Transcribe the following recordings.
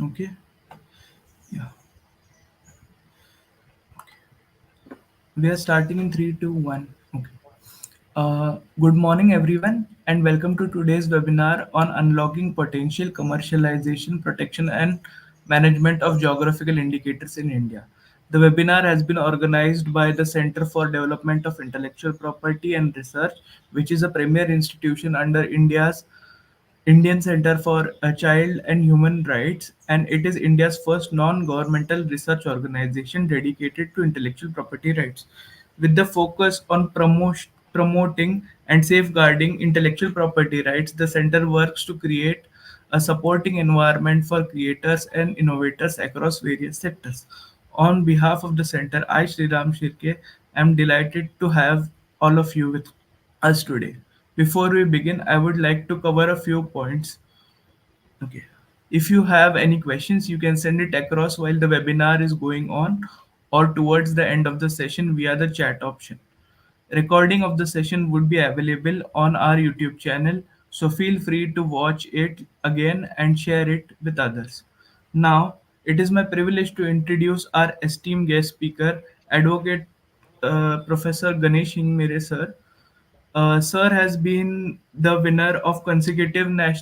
Okay. Yeah. We are starting in three, two, one. Okay. Good morning, everyone, and welcome to today's webinar on unlocking potential commercialization, protection, and management of geographical indicators in India. The webinar has been organized by the Center for Development of Intellectual Property and Research, which is a premier institution under India's Indian Center for Child and Human Rights, and it is India's first non-governmental research organization dedicated to intellectual property rights. With the focus on promoting and safeguarding intellectual property rights, the center works to create a supporting environment for creators and innovators across various sectors. On behalf of the center, I, Sriram Shirke, am delighted to have all of you with us today. Before we begin, I would like to cover a few points. Okay. If you have any questions, you can send it across while the webinar is going on or towards the end of the session via the chat option. Recording of the session would be available on our YouTube channel, so feel free to watch it again and share it with others. Now, it is my privilege to introduce our esteemed guest speaker, Advocate Professor Ganesh Hingmere sir. Sir has been the winner of consecutive has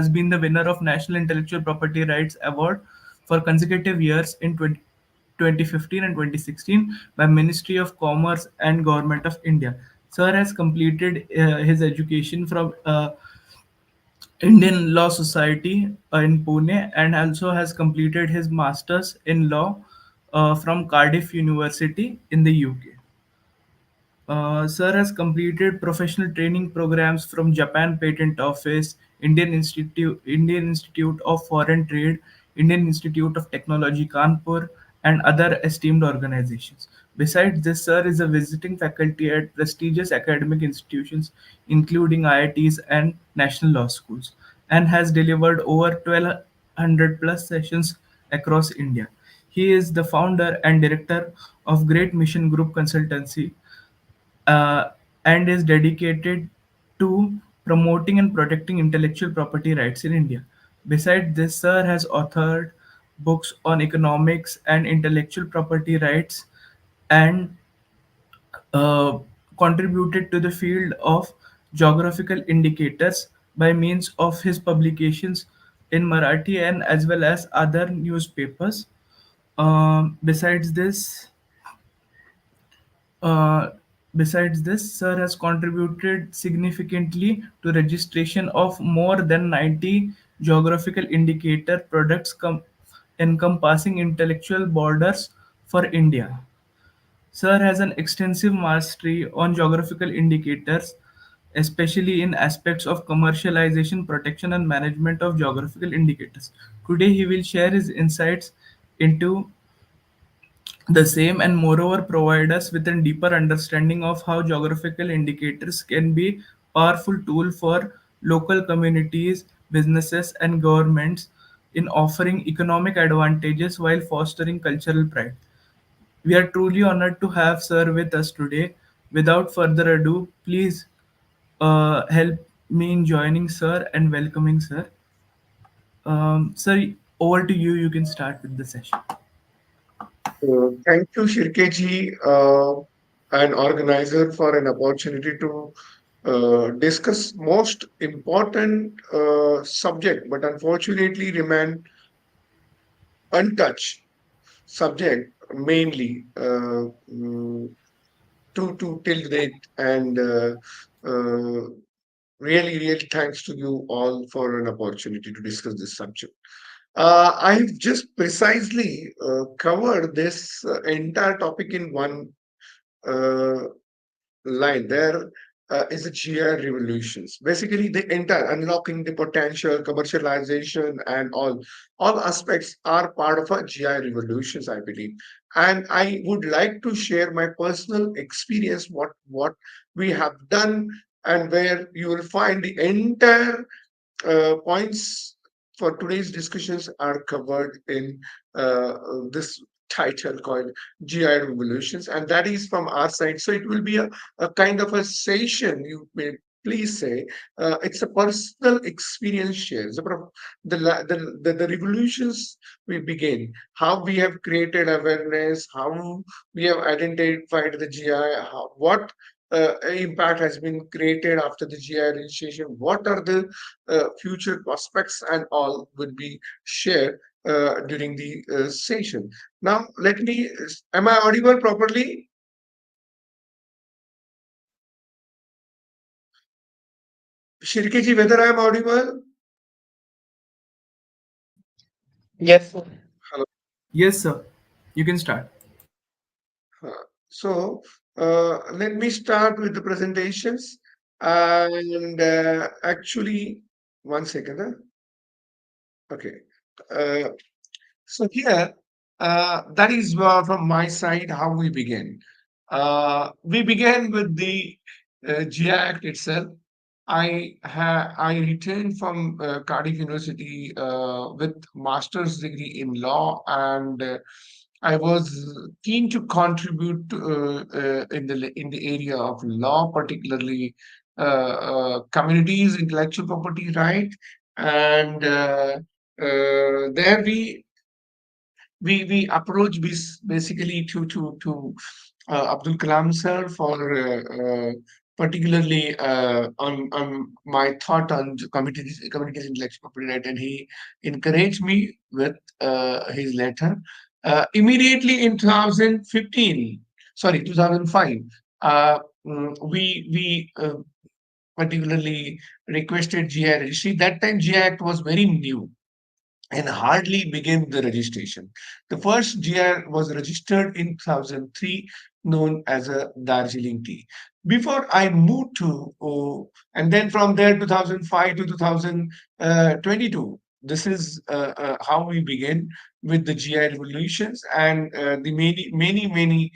been the winner of National Intellectual Property Rights Award for consecutive years in 2015 and 2016 by Ministry of Commerce and Government of India. Sir has completed his education from Indian Law Society in Pune and also has completed his masters in law from Cardiff University in the UK. Sir has completed professional training programs from Japan Patent Office, Indian Institute of Foreign Trade, Indian Institute of Technology Kanpur, and other esteemed organizations. Besides this, Sir is a visiting faculty at prestigious academic institutions, including IITs and national law schools, and has delivered over 1,200 plus sessions across India. He is the founder and director of Great Mission Group Consultancy, uh, and is dedicated to promoting and protecting intellectual property rights in India. Besides this, Sir has authored books on economics and intellectual property rights and uh, contributed to the field of geographical indicators by means of his publications in Marathi and as well as other newspapers. Besides this, Uh, Besides this, Sir has contributed significantly to registration of more than 90 geographical indicator products encompassing intellectual borders for India. Sir has an extensive mastery on geographical indicators, especially in aspects of commercialization, protection, and management of geographical indicators. Today, he will share his insights into the same and moreover provide us with a deeper understanding of how geographical indicators can be powerful tool for local communities, businesses and governments in offering economic advantages while fostering cultural pride. We are truly honored to have sir with us today. Without further ado, please help me in joining sir and welcoming sir. Sir, over to you. You can start with the session. Thank you, Shirkeji, an organizer, for an opportunity to discuss most important subject, but unfortunately remain untouched subject, mainly to till date. And uh, really thanks to you all for an opportunity to discuss this subject. I've just precisely covered this entire topic in one uh, line. There is a GI revolutions. Basically, the entire unlocking the potential, commercialization, and all aspects are part of a GI revolutions, I believe. And I would like to share my personal experience, what we have done, and where you will find the entire points for today's discussions are covered in this title called GI Revolutions, and that is from our side. So it will be a kind of a session. You may please say, it's a personal experience share. The revolutions we begin, how we have created awareness, how we have identified the GI, what impact has been created after the GI registration, what are the future prospects, and all would be shared during the session. Now, am I audible properly? Shirkeji, whether I am audible? Yes, sir. Hello. Yes, sir. You can start. So, let me start with the presentations. And actually, one second. Okay. Uh, so here, that is from my side how we begin. We began with the GI Act itself. I returned from Cardiff University with master's degree in law, and I was keen to contribute in the area of law, particularly communities, intellectual property right, and there we approach this basically to Abdul Kalam sir for particularly on my thought on communities intellectual property right, and he encouraged me with his letter. Immediately in 2015, sorry, 2005, uh, we particularly requested GI registry. That time GI Act was very new and hardly began the registration. The first GR was registered in 2003, known as a Darjeeling tea. Before I moved to, and then from there 2005 to 2022, this is how we began with the GI revolutions, and the many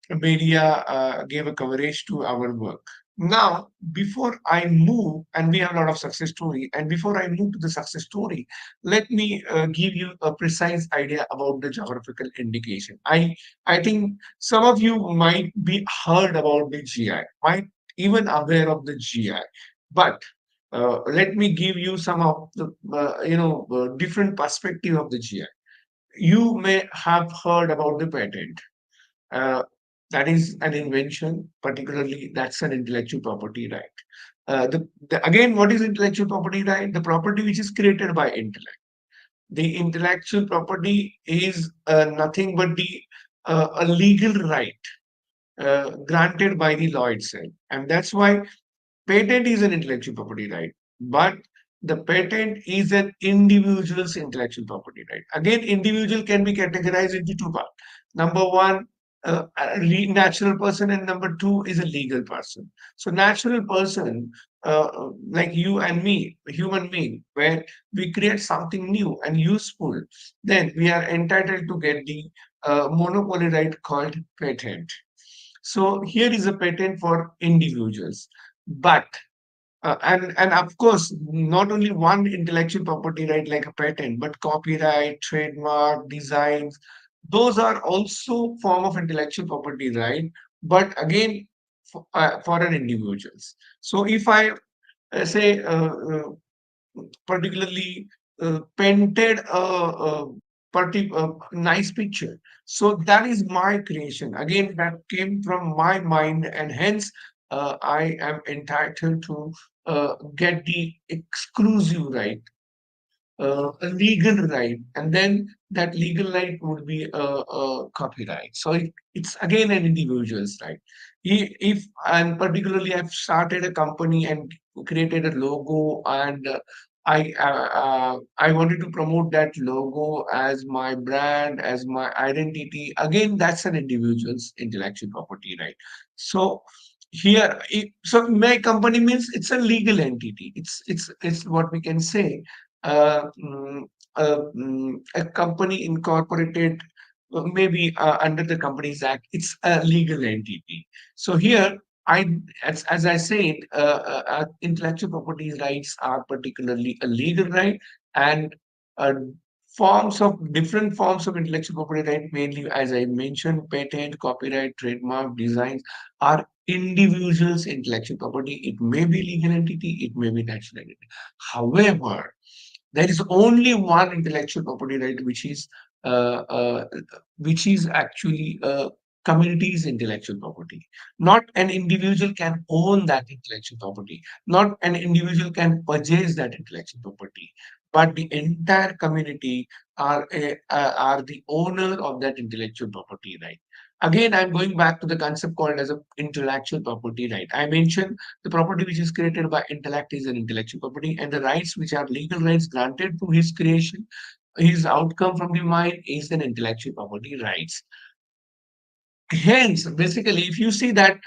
media gave a coverage to our work. Now, before I move, and we have a lot of success story, and before I move to the success story, let me give you a precise idea about the geographical indication. I think some of you might be heard about the GI, might even aware of the GI, but let me give you some of the different perspective of the GI. You may have heard about the patent. uh, that is an invention, particularly that's an intellectual property right. Again, what is intellectual property right? The property which is created by intellect. The intellectual property is nothing but the a legal right granted by the law itself, and that's why patent is an intellectual property right, but the patent is an individual's intellectual property right. Again, individual can be categorized into two parts. Number one, natural person, and number two is a legal person. So, natural person, like you and me, a human being, where we create something new and useful, then we are entitled to get the monopoly right called patent. So here is a patent for individuals, but and of course, not only one intellectual property right like a patent, but copyright, trademark, designs, those are also form of intellectual property right. But again, for an individuals. So if I say particularly painted a nice picture. So that is my creation. Again, that came from my mind, and hence I am entitled to get the exclusive right, a legal right, and then that legal right would be a copyright. So it's again an individual's right. If and particularly I've started a company and created a logo, and I wanted to promote that logo as my brand, as my identity. Again, that's an individual's intellectual property right. So so my company means it's a legal entity. It's what we can say uh, mm, a company incorporated maybe under the Companies Act. It's a legal entity. So here, as I said, intellectual property rights are particularly a legal right, and uh, forms of different forms of intellectual property right, mainly as I mentioned, patent, copyright, trademark, designs are individuals' intellectual property. It may be legal entity, it may be natural entity. However, there is only one intellectual property right uh, uh, which is actually community's intellectual property. Not an individual can own that intellectual property. Not an individual can purchase that intellectual property, but the entire community are the owner of that intellectual property right. Again, I'm going back to the concept called as a intellectual property right. I mentioned the property which is created by intellect is an intellectual property, and the rights which are legal rights granted to his creation, his outcome from the mind is an intellectual property rights. Hence, basically, if you see that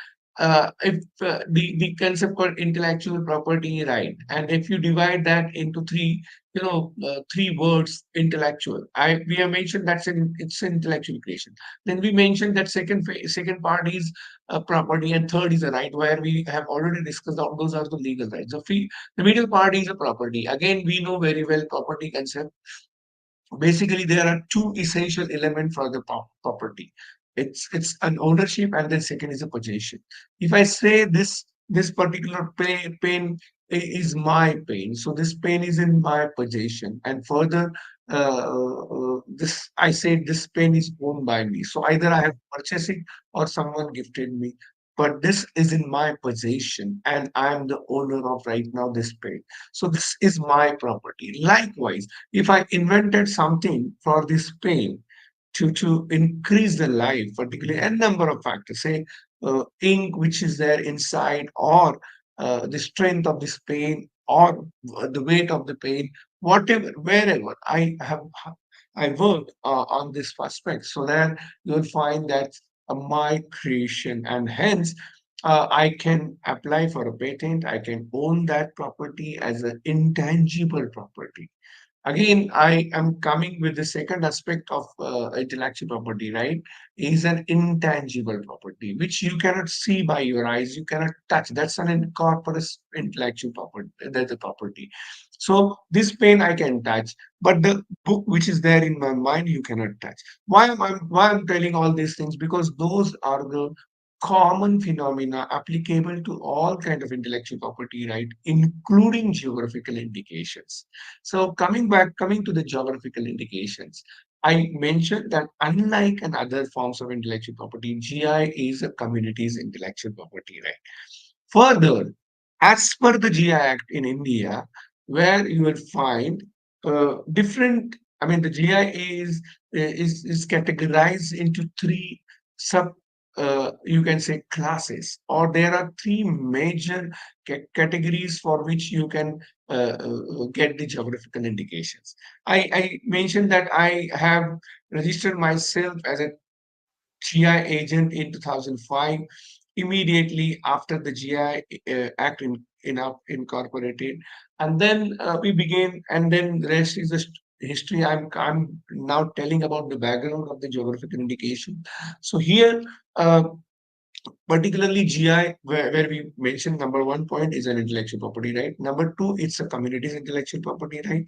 if the concept called intellectual property right, and if you divide that into three, three words, intellectual. We have mentioned it's an intellectual creation. Then we mentioned that second part is property, and third is a right, where we have already discussed all those are the legal rights. The middle part is a property. Again, we know very well property concept. Basically, there are two essential elements for the property. It's an ownership, and then second is a possession. If I say this particular pen is my pen, so this pen is in my possession, and further this I say this pen is owned by me. So either I have purchased it or someone gifted me, but this is in my possession, and I am the owner of right now this pen. So this is my property. Likewise, if I invented something for this pain to increase the life, particularly a number of factors, say ink which is there inside, or the strength of this pain, or the weight of the pain, whatever, wherever I work on this aspect, so that you'll find that my creation, and hence I can apply for a patent. I can own that property as an intangible property. Again, I am coming with the second aspect of intellectual property, right? Is an intangible property, which you cannot see by your eyes, you cannot touch. That's an incorporeal intellectual property. That's a property. So this pen I can touch, but the book which is there in my mind, you cannot touch. Why I'm telling all these things? Because those are the common phenomena applicable to all kind of intellectual property, right? Including geographical indications. So coming to the geographical indications, I mentioned that unlike in other forms of intellectual property, GI is a community's intellectual property, right? Further, as per the GI Act in India, where you will find different, I mean, the GI is categorized into three sub, you can say classes, or there are three major categories for which you can get the geographical indications. I mentioned that I have registered myself as a GI agent in 2005, immediately after the GI Act incorporated. And then we began, and then the rest is the history. I'm now telling about the background of the geographical indication. So here, particularly GI, where we mentioned number one point is an intellectual property right. Number two, it's a community's intellectual property right.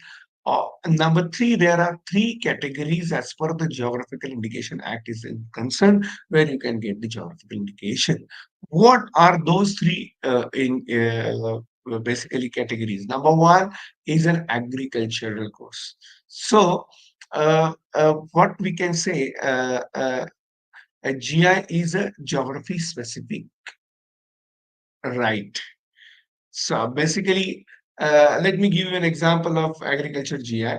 And number three, there are three categories as per the Geographical Indication Act is concerned, where you can get the geographical indication. What are those three basically categories? Number one is an agricultural course. So what we can say, a GI is a geography specific right. So basically, let me give you an example of agriculture GI.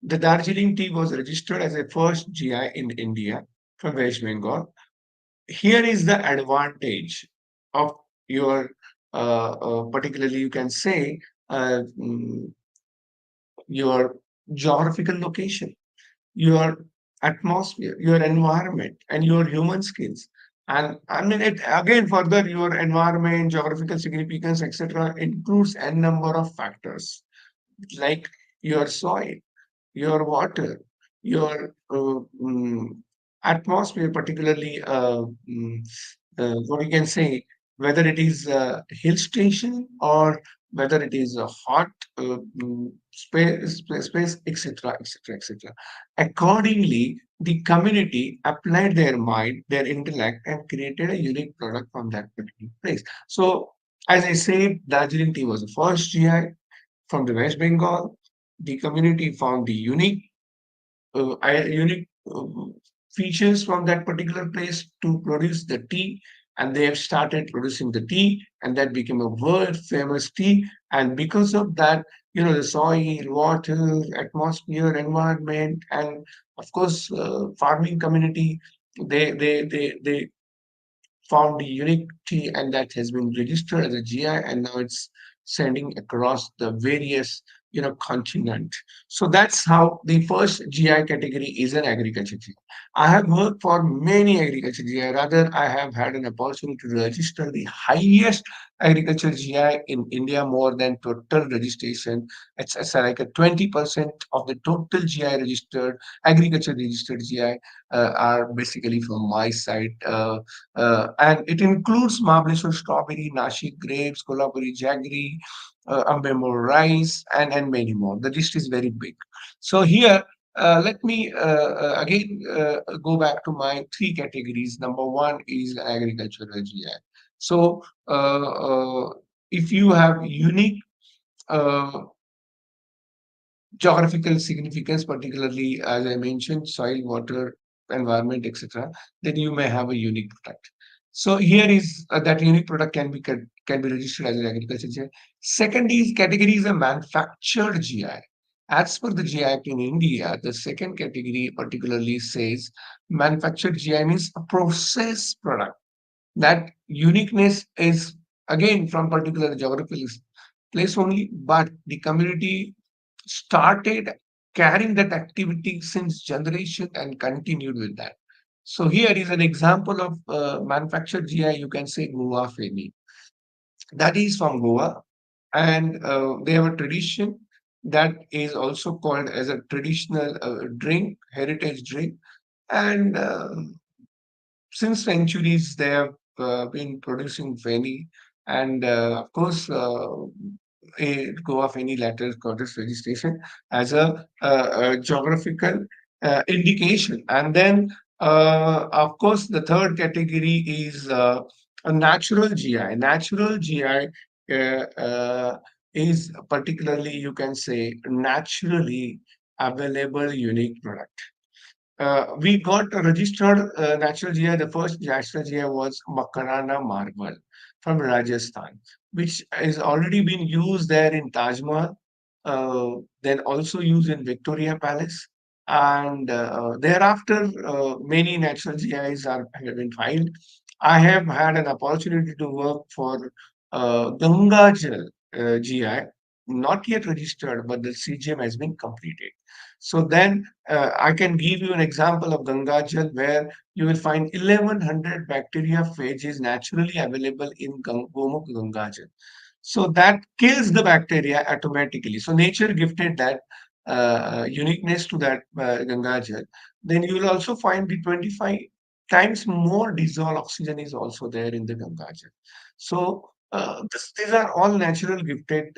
The Darjeeling tea was registered as a first GI in India from West Bengal. Here is the advantage of your, particularly you can say, uh, mm, your geographical location, your atmosphere, your environment, and your human skills. And I mean, it again further your environment, geographical significance, etc., includes a number of factors like your soil, your water, your atmosphere, particularly what we can say, whether it is a hill station or whether it is a hot space, etc., etc., etc. Accordingly, the community applied their mind, their intellect, and created a unique product from that particular place. So, as I said, Darjeeling tea was the first GI from the West Bengal. The community found the unique features from that particular place to produce the tea, and they have started producing the tea, and that became a world famous tea. And because of that, the soil, water, atmosphere, environment, and of course, farming community, they found the unique tea, and that has been registered as a GI, and now it's sending across the various continent. So that's how the first GI category is an agriculture GI. I have worked for many agriculture GI. Rather, I have had an opportunity to register the highest agriculture GI in India, more than total registration. It's like a 20% of the total GI registered, agriculture registered GI are basically from my side. And it includes Mahabaleshwar strawberry, Nashik grapes, Kolhapuri jaggery, Ambemur rice, and many more. The list is very big. So here, let me again go back to my three categories. Number one is agricultural GI. So if you have unique uh, geographical significance, particularly as I mentioned, soil, water, environment, etc., then you may have a unique product. So here is that unique product can be registered as an agriculture GI. Second is category is a manufactured GI. As per the GI Act in India, the second category particularly says manufactured GI means a process product. That uniqueness is again from particular geographical place only, but the community started carrying that activity since generation and continued with that. So here is an example of manufactured GI. You can say Goa Feni. That is from Goa, and they have a tradition that is also called as a traditional drink, heritage drink, and since centuries they have been producing Feni, and of course Goa Feni latter got its registration as a geographical indication. And then of course the third category is a natural GI. Natural GI uh, uh, is particularly, you can say, naturally available unique product. We got a registered natural GI. The first natural GI was Makarana marble from Rajasthan, which has already been used there in Taj Mahal, then also used in Victoria Palace. And thereafter, many natural GIs have been filed. I have had an opportunity to work for Ganga Jal GI, not yet registered, but the CGM has been completed. So then I can give you an example of Gangajal where you will find 1100 bacteria phages naturally available in Gomukh Gangajal. So that kills the bacteria automatically. So nature gifted that uniqueness to that Gangajal. Then you will also find the 25 times more dissolved oxygen is also there in the Gangajal. So these are all natural gifted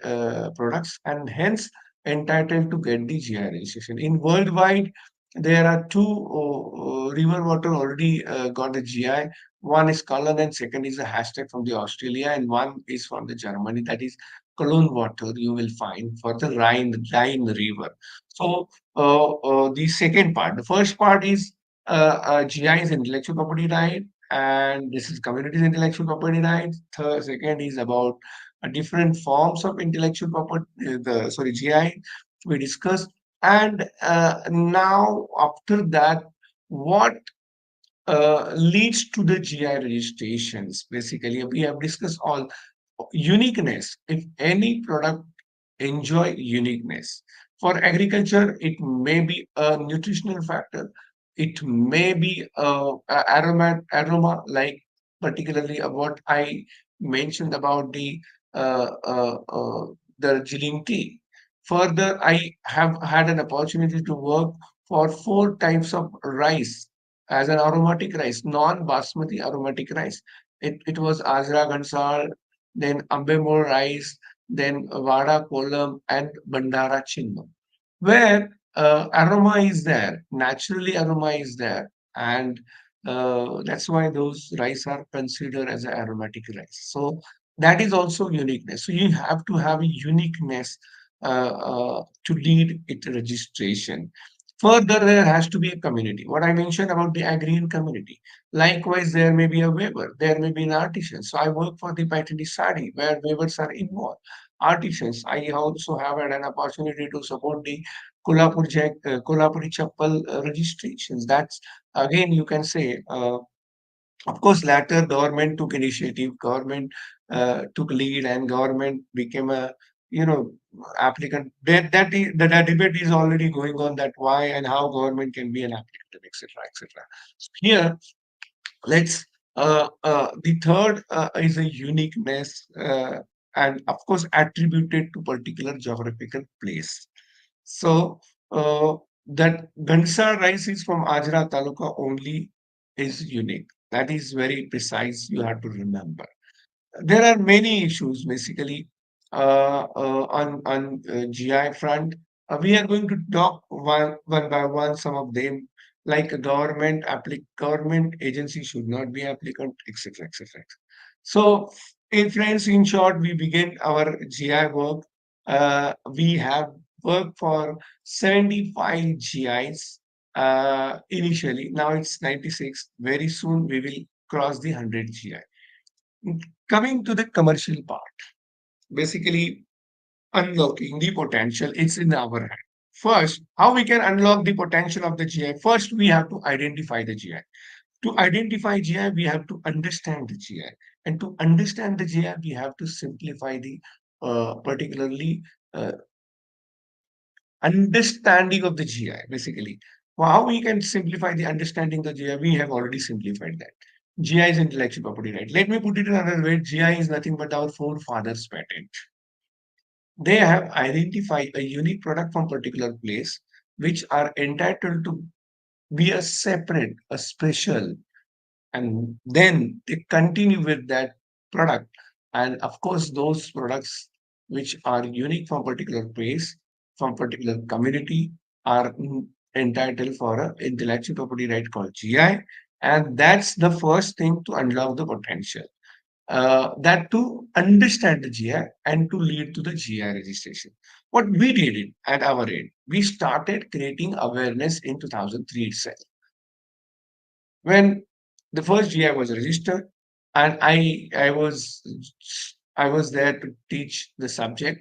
products, and hence entitled to get the GI registration. In worldwide, there are two river water already got a GI. One is Cullen and second is a hashtag from the Australia, and one is from the Germany. That is Cologne water you will find for the Rhine River. So the second part, the first part is GI is intellectual property right, and this is communities intellectual property rights. Third, second is about different forms of intellectual property, the sorry GI we discussed, and now after that, what leads to the GI registrations? Basically, we have discussed all uniqueness. If any product enjoy uniqueness. For agriculture, it may be a nutritional factor. It may be aroma, like particularly what I mentioned about the Jiling tea. Further, I have had an opportunity to work for four types of rice as an aromatic rice, non-basmati aromatic rice. It was Azra Gansal, then Ambemur rice, then Vada, Kolam, and Bandara Chinnam, where aroma is there, naturally aroma is there, and that's why those rice are considered as an aromatic rice. So that is also uniqueness. So you have to have a uniqueness to lead it registration. Further, there has to be a community. What I mentioned about the agrarian community. Likewise, there may be a weaver, there may be an artisan. So I work for the Paitandi Sari, where weavers are involved. Artisans. I also have had an opportunity to support the Kolhapuri Chappal registrations. That's again, you can say, of course, later government took initiative, government took lead, and government became a you know applicant. That debate is already going on, that why and how government can be an applicant, etc., etc. So here, let's the third is a uniqueness, and of course attributed to particular geographical place. So that Gansar rice is from Ajra Taluka only is unique. That is very precise. You have to remember. There are many issues basically on GI front. We are going to talk one by one some of them, like a government agency should not be applicant, etc., etc. So, in friends, in short, we begin our GI work. We have worked for 75 GIs initially. Now it's 96. Very soon we will cross the 100 GI. Coming to the commercial part, basically unlocking the potential, it's in our hand. First, how we can unlock the potential of the GI? First, we have to identify the GI. To identify GI, we have to understand the GI. And to understand the GI, we have to simplify the particularly uh, understanding of the GI, basically. Well, how we can simplify the understanding of the GI? We have already simplified that. GI is intellectual property right. Let me put it another way. GI is nothing but our forefathers' patent. They have identified a unique product from particular place, which are entitled to be a separate, a special, and then they continue with that product. And of course, those products which are unique from particular place, from particular community, are entitled for a intellectual property right called GI. And that's the first thing to unlock the potential. That to understand the GI and to lead to the GI registration. What we did it at our end, we started creating awareness in 2003 itself, when the first GI was registered, and I was there to teach the subject,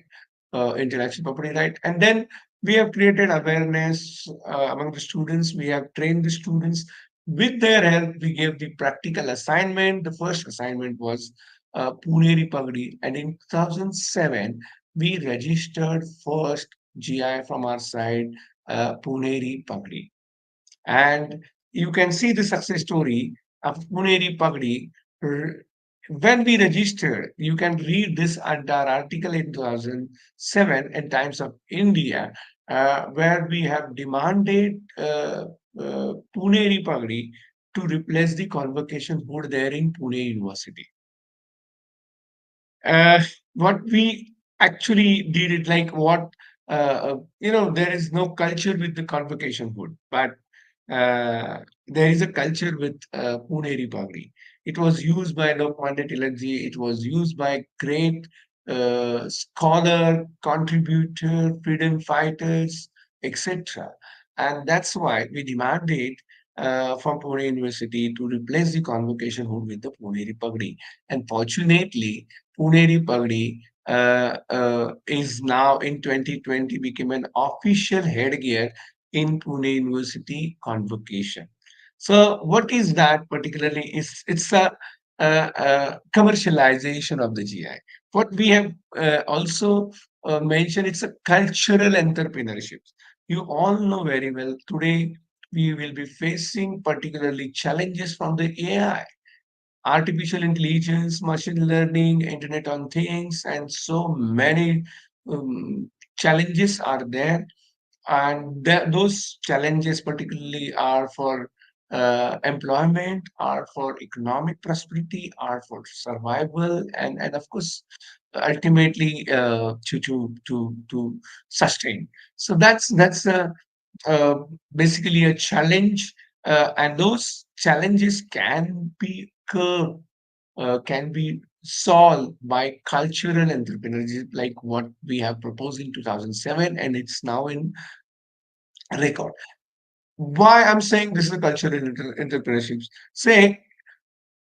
intellectual property right, and then we have created awareness among the students. We have trained the students. With their help, we gave the practical assignment. The first assignment was Puneri Pagdi, and in 2007 we registered first GI from our side, Puneri Pagdi. And you can see the success story of Puneri Pagdi. R- When we registered, you can read this entire article in 2007 in Times of India, where we have demanded Puneri Pagdi to replace the convocation board there in Pune University. uh, what we actually did it like what there is no culture with the convocation board, but there is a culture with Puneri Pagri. It was used by Lokmanya Tilakji. It was used by great scholar, contributor, freedom fighters, etc. And that's why we demanded from Pune University to replace the convocation hood with the Puneri Pagri. And fortunately, Puneri Pagdi is now in 2020 became an official headgear in Pune University convocation. So what is that particularly? It's a commercialization of the GI. What we have also mentioned, it's a cultural entrepreneurship. You all know very well today we will be facing particularly challenges from the AI, artificial intelligence, machine learning, Internet on Things, and so many um, challenges are there. And those challenges, particularly, are for employment, are for economic prosperity, are for survival, and of course, ultimately to sustain. So that's uh, basically a challenge, and those challenges can be curbed, can be solved by cultural entrepreneurship, like what we have proposed in 2007, and it's now in record. Why I'm saying this is a cultural entrepreneurship? Say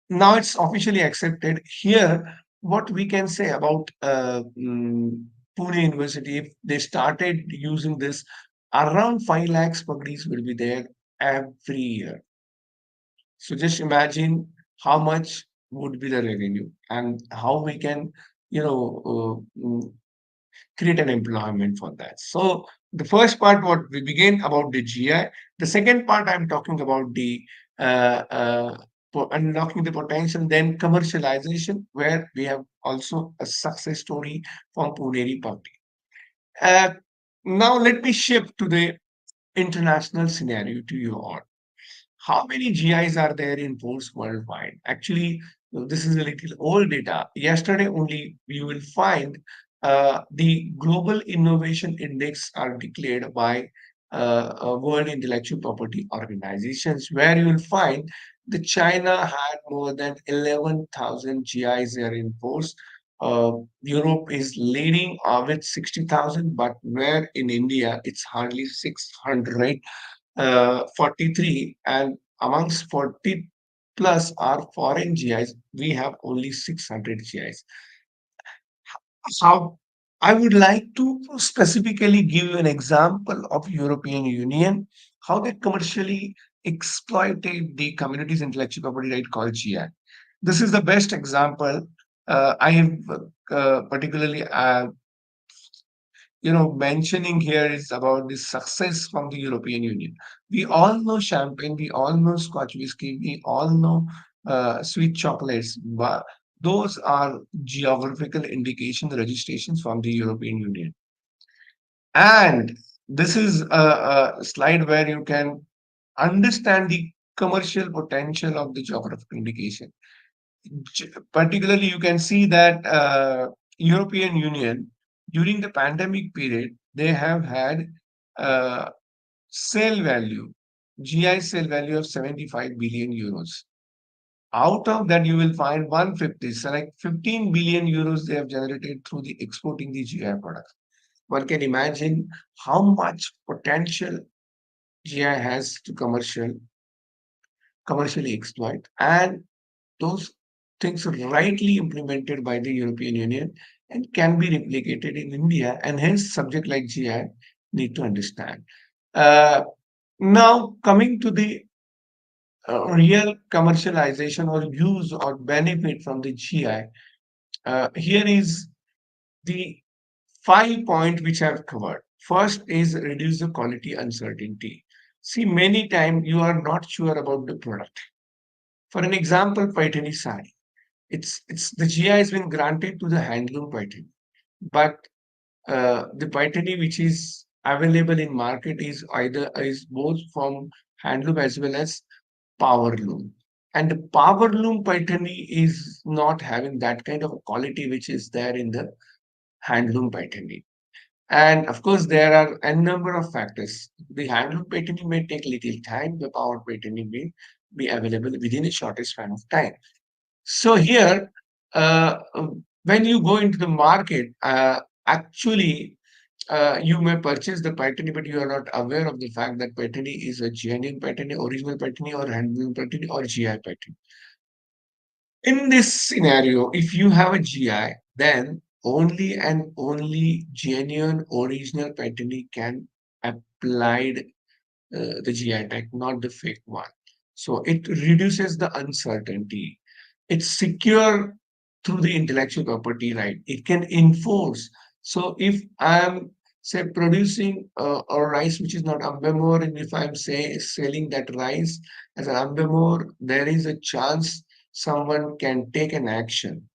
now it's officially accepted. Here, what we can say about Pune University, if they started using this, around 5 lakhs pagdis will be there every year. So just imagine how much would be the revenue and how we can, you know, create an employment for that. So the first part, what we begin about the GI. The second part, I'm talking about the unlocking the potential, then commercialization, where we have also a success story from Puneri Party. Uh, Now let me shift to the international scenario to you all. How many GIs are there in ports worldwide? Actually, this is a little old data. Yesterday only, you will find the Global Innovation Index are declared by World Intellectual Property Organizations, where you will find the China had more than 11,000 GIs there in ports. Europe is leading with 60,000, but where in India it's hardly 600 43, and amongst 40 plus are foreign GIs, we have only 600 GIs. How I would like to specifically give you an example of European Union, how they commercially exploited the community's intellectual property right called GI. This is the best example. I have particularly mentioning here is about the success from the European Union. We all know champagne, we all know Scotch whiskey, we all know sweet chocolates, but those are geographical indication registrations from the European Union. And this is a slide where you can understand the commercial potential of the geographical indication. Particularly, you can see that European Union during the pandemic period they have had uh, sale value, GI sale value of 75 billion euros. Out of that, you will find 150, so like 15 billion euros they have generated through the exporting the GI products. One can imagine how much potential GI has to commercially exploit, and those things are rightly implemented by the European Union and can be replicated in India, and hence subject like GI need to understand. Uh, Now coming to the real commercialization or use or benefit from the GI, here is the 5 points which I've covered. First is reduce the quality uncertainty. See, many times you are not sure about the product. For an example, Paitani sari. It's the GI has been granted to the handloom Paitani, but the Paitani which is available in market is both from handloom as well as power loom. And the power loom Paitani is not having that kind of quality which is there in the handloom Paitani. And of course, there are a number of factors. The handloom Paitani may take little time. The power Paitani may be available within a shortest span of time. So here, when you go into the market, actually, you may purchase the Paitani, but you are not aware of the fact that Paitani is a genuine Paitani, original Paitani, or handloom Paitani, or GI Paitani. In this scenario, if you have a GI, then only and only genuine original Paitani can applied the GI tag, not the fake one. So it reduces the uncertainty. It's secure through the intellectual property right. It can enforce. So if I'm say producing a rice which is not ambemore, and if I'm say selling that rice as an ambemore, there is a chance someone can take an action.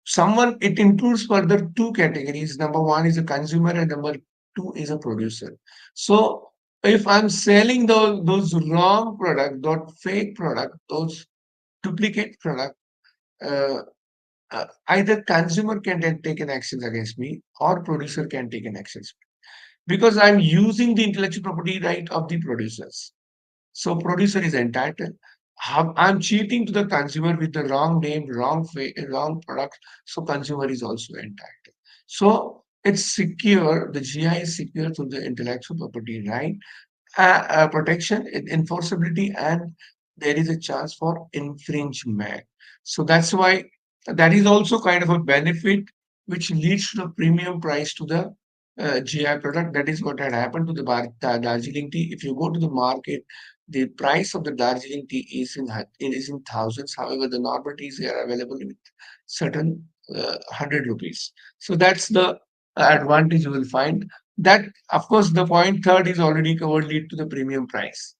Someone, it includes further two categories. Number one is a consumer, and number two is a producer. So if I'm selling those wrong product, those fake product, those duplicate product, uh, either consumer can take an action against me or producer can take an action because I'm using the intellectual property right of the producers. So producer is entitled. I'm cheating to the consumer with the wrong name, wrong product. So consumer is also entitled. So it's secure. The GI is secure to the intellectual property right, protection, enforceability, and there is a chance for infringement. So that's why that is also kind of a benefit which leads to the premium price to the GI product. That is what had happened to the Darjeeling tea. If you go to the market, the price of the Darjeeling tea is in thousands. However, the normal teas are available with certain 100 rupees. So that's the advantage you will find. That, of course, the point third is already covered, lead to the premium price.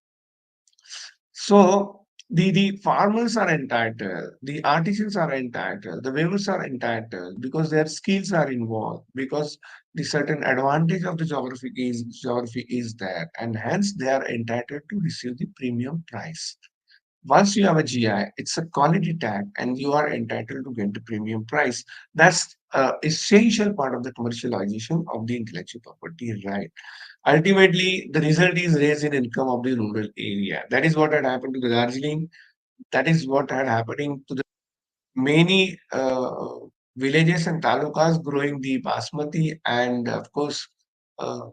So the farmers are entitled, the artisans are entitled, the weavers are entitled because their skills are involved, because the certain advantage of the geography is there, and hence they are entitled to receive the premium price. Once you have a GI, it's a quality tag, and you are entitled to get the premium price. That's essential part of the commercialization of the intellectual property right. Ultimately, the result is raise in income of the rural area. That is what had happened to the Darjeeling. That is what had happening to the many villages and talukas growing the basmati and, of course, uh,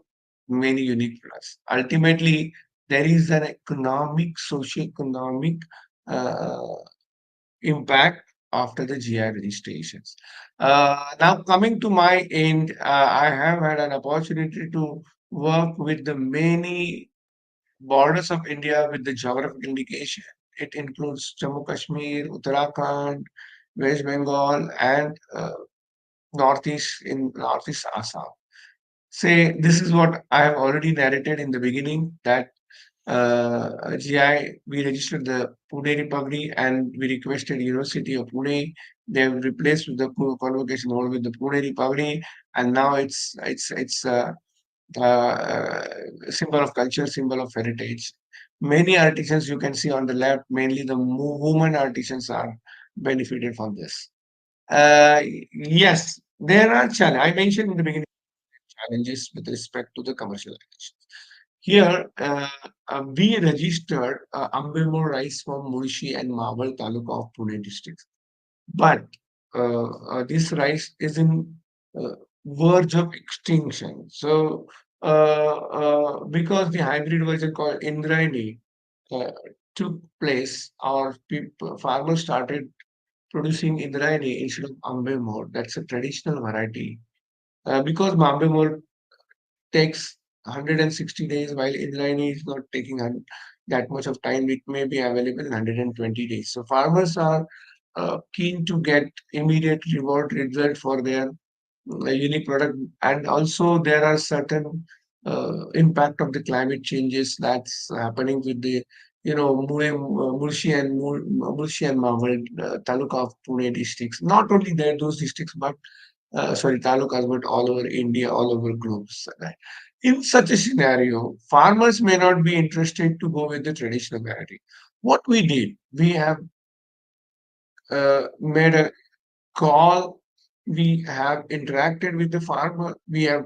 many unique products. Ultimately, there is an economic, socio-economic uh, impact after the GI registrations. Now, coming to my end, I have had an opportunity to work with the many borders of India with the geographical indication. It includes Jammu Kashmir, Uttarakhand, West Bengal, and Northeast Assam. Say, this is what I have already narrated in the beginning that GI, we registered the Pune Republic and we requested University of Pune. They've replaced the convocation hall with the Pune Republic, and now it's symbol of culture, symbol of heritage. Many artisans you can see on the left, mainly the women artisans are benefited from this. Yes, there are challenges. I mentioned in the beginning challenges with respect to the commercialization. Here, we registered Ambemur rice from Murshi and Mawal Taluka of Pune district. But this rice is in uh, verge of extinction. So, because the hybrid version called Indrayani uh, took place, our people, farmers started producing Indrayani instead of Ambemur. That's a traditional variety. Because Ambemur takes 160 days, while inline is not taking that much of time. It may be available in 120 days. So farmers are keen to get immediate reward result for their unique product, and also there are certain impact of the climate changes that's happening with the Murshi and Mawal taluka of Pune districts. Not only there those districts, but sorry, talukas, but all over India, all over globes. Right? In such a scenario, farmers may not be interested to go with the traditional variety. What we did, we have made a call, we have interacted with the farmer, we have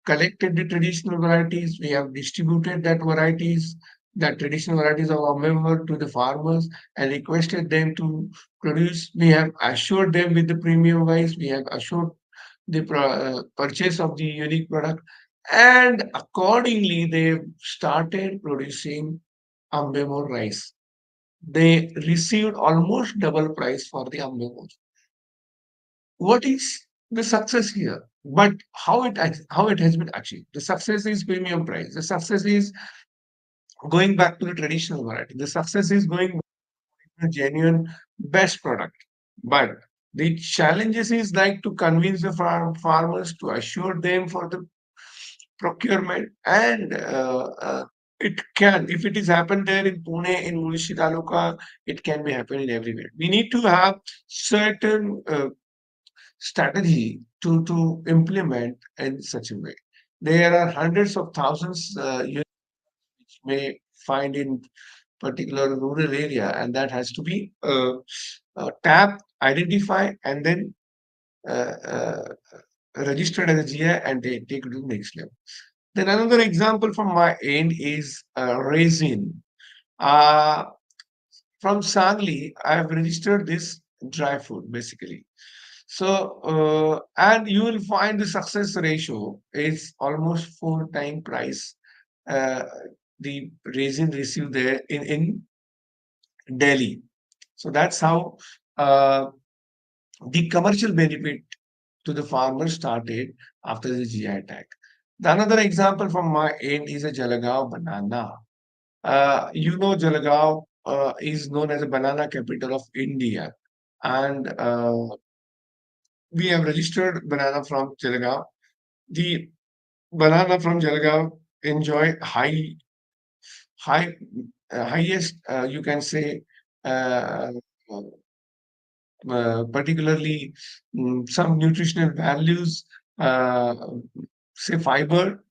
collected the traditional varieties, we have distributed that traditional varieties of our member to the farmers and requested them to produce. We have assured them with the premium wise, we have assured the purchase of the unique product, and accordingly they started producing Ambemor rice. They received almost double price for the Ambemor. What is the success here? But how it has been achieved? The success is premium price. The success is going back to the traditional variety. The success is going a genuine best product. But the challenges is like to convince the farmers to assure them for the procurement, and it can, if it is happened there in Pune, in Munshi Taluka, it can be happening everywhere. We need to have certain strategy to implement in such a way. There are hundreds of thousands which may find in particular rural area, and that has to be tapped identify, and then uh, uh, registered as a GI, and they take it to the next level. Then another example from my end is resin. Uh, from Sangli, I have registered this dry food basically. So, and you will find the success ratio is almost 4 times price uh, the resin received there in Delhi. So that's how uh, the commercial benefit to the farmer started after the GI tag. The another example from my end is a Jalagaon banana. Jalagaon is known as a banana capital of India, and we have registered banana from Jalagaon. The banana from Jalagaon enjoy high, highest, you can say, uh, particularly some nutritional values, uh, say fiber.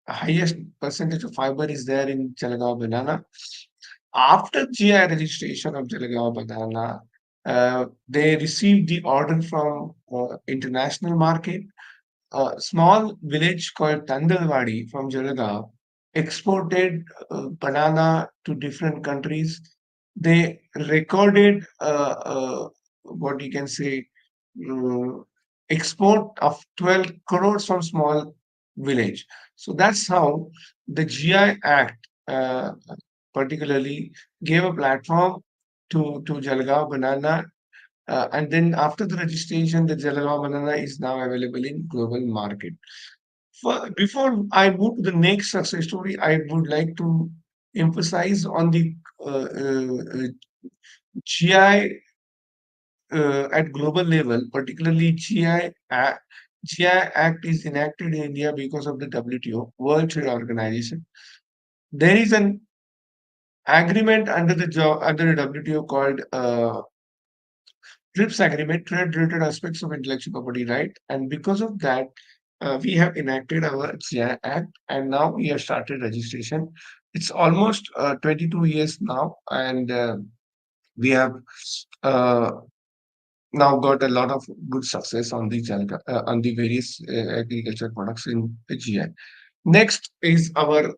Highest percentage of fiber is there in Jalagaon banana. After GI registration of Jalagaon banana, they received the order from international market. A small village called Tandalwadi from Jalagaon exported banana to different countries. They recorded what you can say mm, export of 12 crores from small village. So that's how the GI Act particularly gave a platform to Jalgaon banana, and then after the registration, the Jalgaon banana is now available in global market. Before I move to the next success story, I would like to emphasize on the GI at global level, particularly GI Act is enacted in India because of the WTO, World Trade Organization. There is an agreement under the WTO called TRIPS agreement, trade-related aspects of intellectual property right, and because of that, we have enacted our GI Act, and now we have started registration. It's almost 22 years now, and we have uh, now got a lot of good success on on the various agriculture products in the GI. Next is our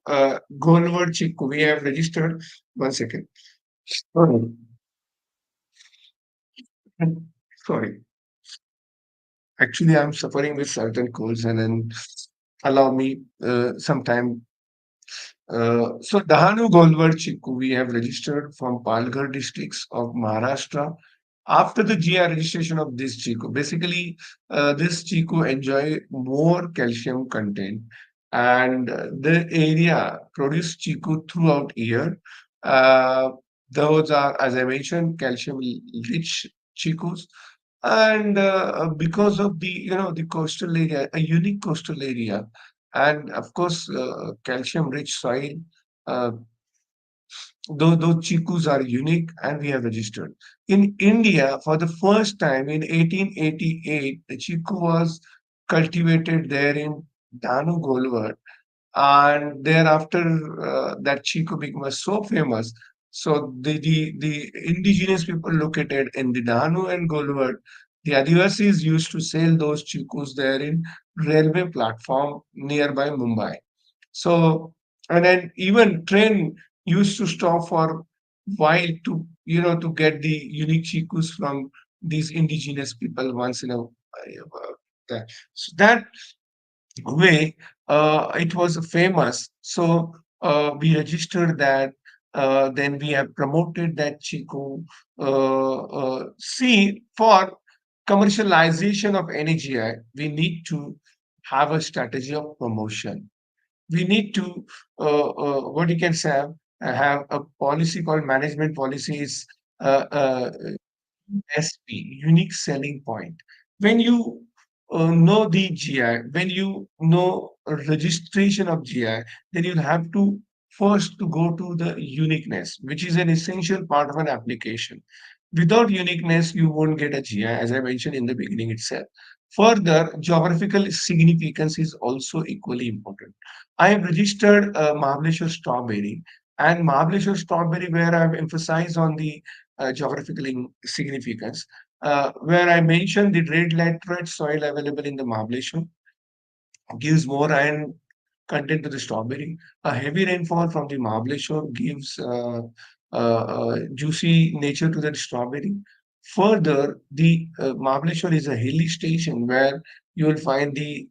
Goldward chickpea. We have registered. One second. Sorry. Sorry. Actually, I'm suffering with certain colds, and then allow me some time. So Dahanu Golwar Chiku, we have registered from Palghar districts of Maharashtra. After the GI registration of this Chiku, basically this Chiku enjoy more calcium content, and the area produce Chiku throughout year. Uh, those are, as I mentioned, calcium rich Chikus, and because of the coastal area, a unique coastal area, and of course calcium rich soil, uh, those chikus are unique, and we have registered in India for the first time in 1888. The chiku was cultivated there in Danu Golwar, and thereafter that chiku became so famous. So the indigenous people located in the Danu and Golwar, the Adivasis used to sell those chikus there in railway platform nearby Mumbai. So, and then even train used to stop for while to get the unique chikus from these indigenous people once in a that. So that way it was famous. So we registered that. Then we have promoted that chiku. See, for commercialization of any GI, we need to have a strategy of promotion. We need to what you can say, have a policy called management policies, SP, unique selling point. When you know the GI, when you know a registration of GI, then you'll have to first to go to the uniqueness, which is an essential part of an application. Without uniqueness, you won't get a GI, as I mentioned in the beginning itself. Further, geographical significance is also equally important. I have registered Mahabaleshwar strawberry, and Mahabaleshwar strawberry, where I have emphasized on the geographical significance. where I mentioned the red laterite soil available in the Mahabaleshwar gives more iron content to the strawberry. A heavy rainfall from the Mahabaleshwar gives juicy nature to the strawberry. Further, the Mahabaleshwar is a hilly station where you will find the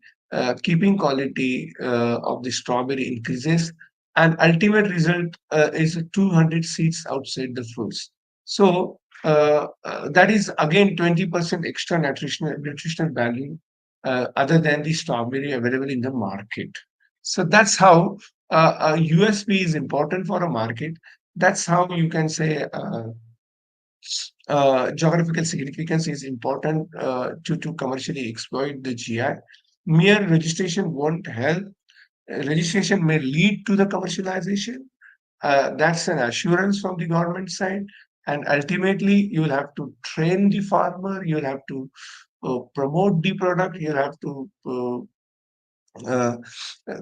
keeping quality of the strawberry increases, and ultimate result is 200 seeds outside the fruits. So that is again 20% extra nutritional value other than the strawberry available in the market. So that's how a USP is important for a market. That's how you can say geographical significance is important to commercially exploit the GI. Mere registration won't help. Registration may lead to the commercialization. That's an assurance from the government side. And ultimately, you will have to train the farmer, you will have to promote the product, you will have to uh,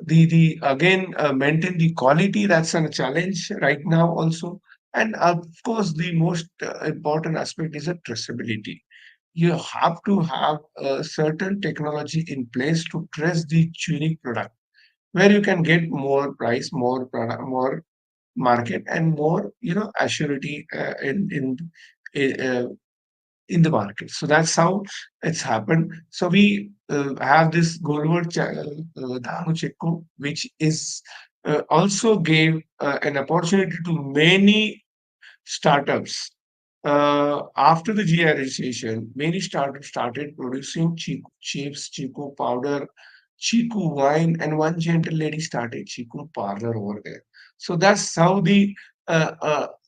the again maintain the quality. That's a challenge right now also. And of course the most important aspect is a traceability. You have to have a certain technology in place to trace the unique product, where you can get more price, more product, more market, and more assurity in the market. So that's how it's happened. So we have this Goldward channel, Dhanu Chekku, which is also gave an opportunity to many startups. After the GI registration, many startups started producing Chiku chips, Chiku powder, Chiku wine, and one gentle lady started Chiku parlor over there. So that's how the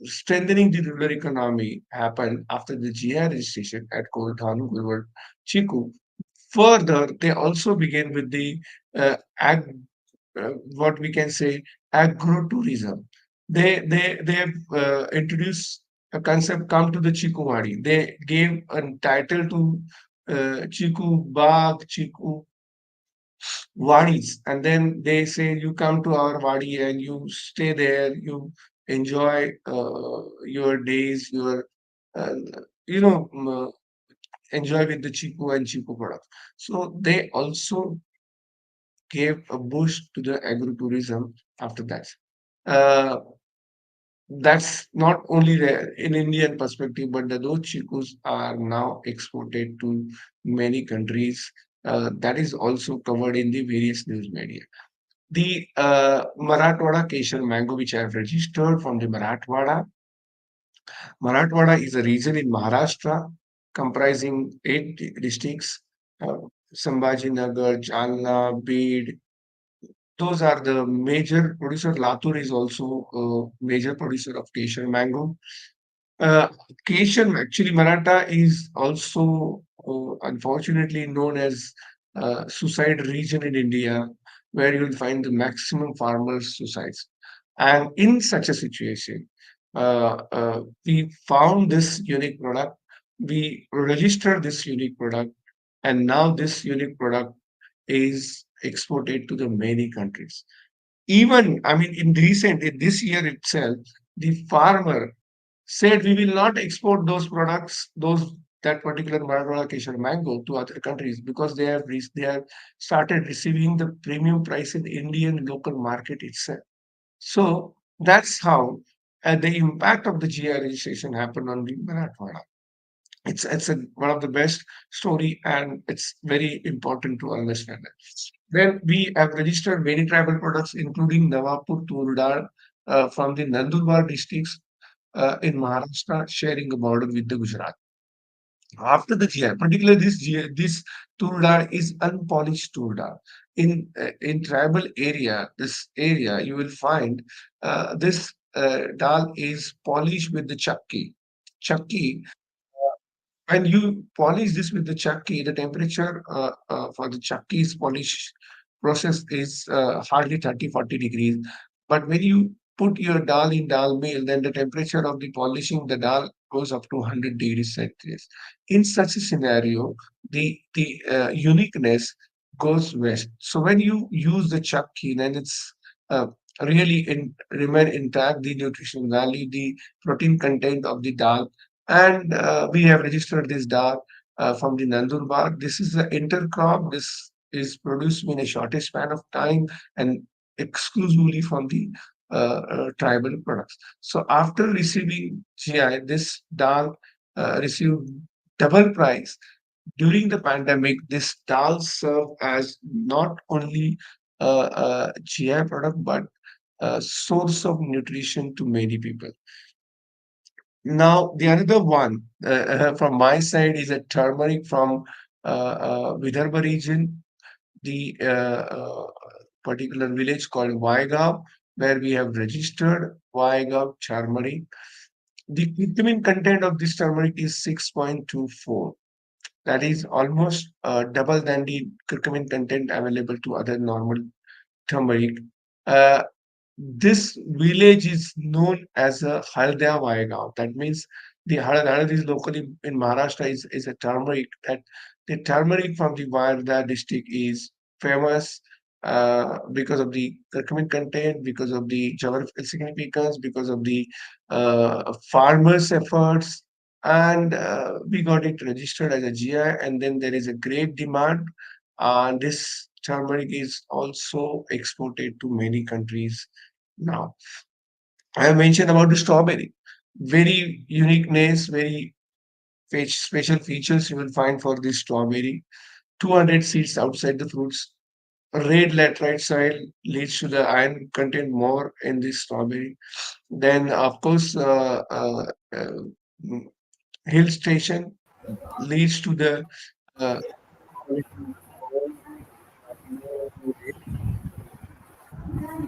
strengthening the rural economy happened after the GI registration at Koldhanu Gulwad Chiku. Further, they also began with the what we can say agrotourism. They have introduced a concept come to the Chikuwadi. They gave a title to Chiku Bagh, Chiku Wadis, and then they say you come to our Wadi and you stay there, you enjoy your days, your uh, you know enjoy with the Chiku and Chiku product. So they also gave a boost to the agrotourism after that. Uh, that's not only there in Indian perspective, but those chikus are now exported to many countries. That is also covered in the various news media. The Marathwada Kesar mango, which I have registered from the Marathwada. Marathwada is a region in Maharashtra comprising 8 districts: uh, Sambhajinagar, Jalna, Bid, those are the major producer. Latur is also a major producer of Kesar mango. Uh, Kesar, actually, Maratha is also unfortunately known as suicide region in India, where you will find the maximum farmers' suicides. And in such a situation, we found this unique product. We registered this unique product, and now this unique product is exported to the many countries. Even, I mean, in this year itself, the farmer said we will not export those products, that particular Marathwada Kesar mango to other countries because they have started receiving the premium price in Indian local market itself. So that's how the impact of the GI registration happened on the Marathwada. It's one of the best story, and it's very important to understand it. Then we have registered many tribal products, including Nawapur Turdal from the Nandurbar districts in Maharashtra, sharing a border with the Gujarat. After the GI, particularly this Turdal is unpolished Turdal. In tribal area, this area you will find this dal is polished with the chakki. Chakki, when you polish this with the chakki, the temperature for the chakki's polish process is hardly 30-40 degrees. But when you put your dal in dal mill, then the temperature of the polishing the dal goes up to 100 degrees Celsius. In such a scenario, the uniqueness goes west. So when you use the chakki, then it's really remain intact, the nutritional value, the protein content of the dal And we have registered this dal from the Nandurbar. This is the intercrop. This is produced in a shortest span of time and exclusively from the tribal products. So after receiving GI, this dal received double price. During the pandemic, this dal served as not only a GI product but a source of nutrition to many people. Now, the another one from my side is a turmeric from Vidarbha region, the particular village called Vaigaon, where we have registered Vaigaon turmeric. The vitamin content of this turmeric is 6.24. That is almost double than the curcumin content available to other normal turmeric. Uh, this village is known as a Haldia Vaigaon. That means the Halad is locally in Maharashtra is a turmeric. That the turmeric from the Varda district is famous because of the curcumin content, because of the geographical significance, because of the farmers' efforts, and we got it registered as a GI. And then there is a great demand. This turmeric is also exported to many countries now. I have mentioned about the strawberry. Very uniqueness, very special features you will find for this strawberry. 200 seeds outside the fruits. Red laterite soil leads to the iron content more in this strawberry. Then, of course, mm, hill station leads to the uh,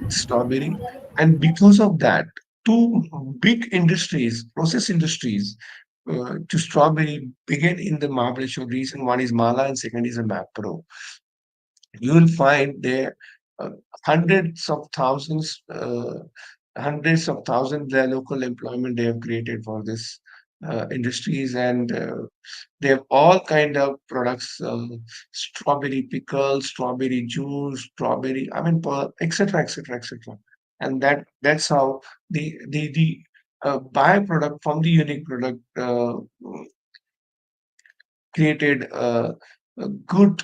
strawberry. And because of that, two big industries, process industries, to strawberry began in the Mahabaleshwar region. One is Mala and second is a Mapro. You will find there uh, hundreds of thousands, hundreds of thousands their local employment they have created for this industries, and they have all kind of products, strawberry pickle, strawberry juice, strawberry, I mean, etc., etc., etc. And that's how the byproduct from the unique product created a good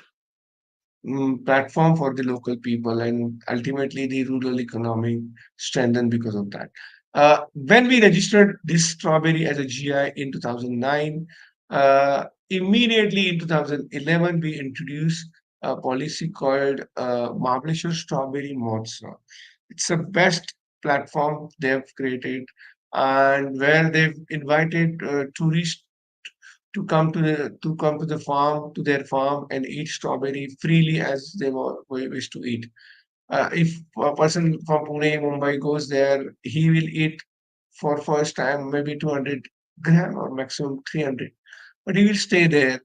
platform for the local people, and ultimately the rural economy strengthened because of that. When we registered this strawberry as a GI in 2009, immediately in 2011 we introduced a policy called Mahabaleshwar Strawberry Monsoon. It's the best platform they've created, and where they've invited tourists to come to the farm, to their farm, and eat strawberry freely as they wish to eat. If a person from Pune, Mumbai goes there, he will eat for first time maybe 200 gram or maximum 300. But he will stay there.